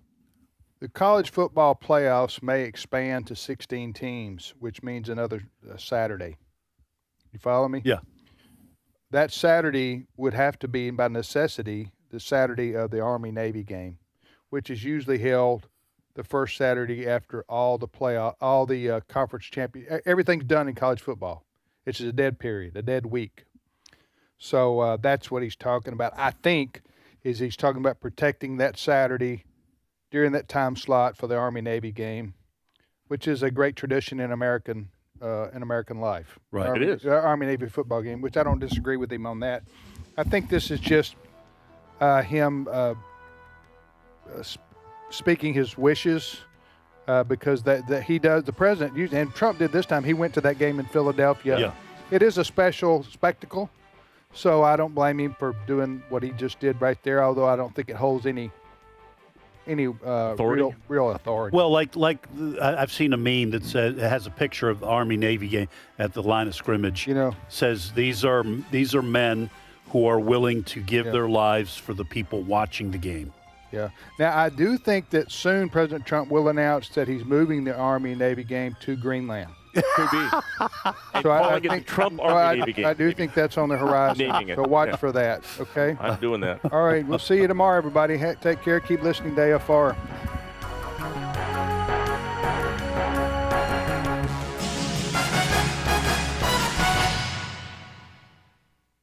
the college football playoffs may expand to 16 teams, which means another Saturday. You follow me? Yeah. That Saturday would have to be, by necessity, the Saturday of the Army-Navy game, which is usually held the first Saturday after all the conference champion. Everything's done in college football. It's a dead period, a dead week. So that's what he's talking about. I think he's talking about protecting that Saturday during that time slot for the Army-Navy game, which is a great tradition in American life. Right, it is. Army-Navy football game, which I don't disagree with him on that. I think this is just him speaking his wishes, because that he does. The president, and Trump did this time. He went to that game in Philadelphia. Yeah. It is a special spectacle, so I don't blame him for doing what he just did right there. Although I don't think it holds any authority? real authority. Well, like I've seen a meme that says it has a picture of the Army-Navy game at the line of scrimmage. Says these are men who are willing to give their lives for the people watching the game. Yeah. Now, I do think that soon President Trump will announce that he's moving the Army and Navy game to Greenland. Could be. And So calling it the Trump Army Navy game. I do think that's on the horizon. Naming it. So watch Yeah. for that, okay? I'm doing that. All right, we'll see you tomorrow, everybody. Take care. Keep listening to AFR.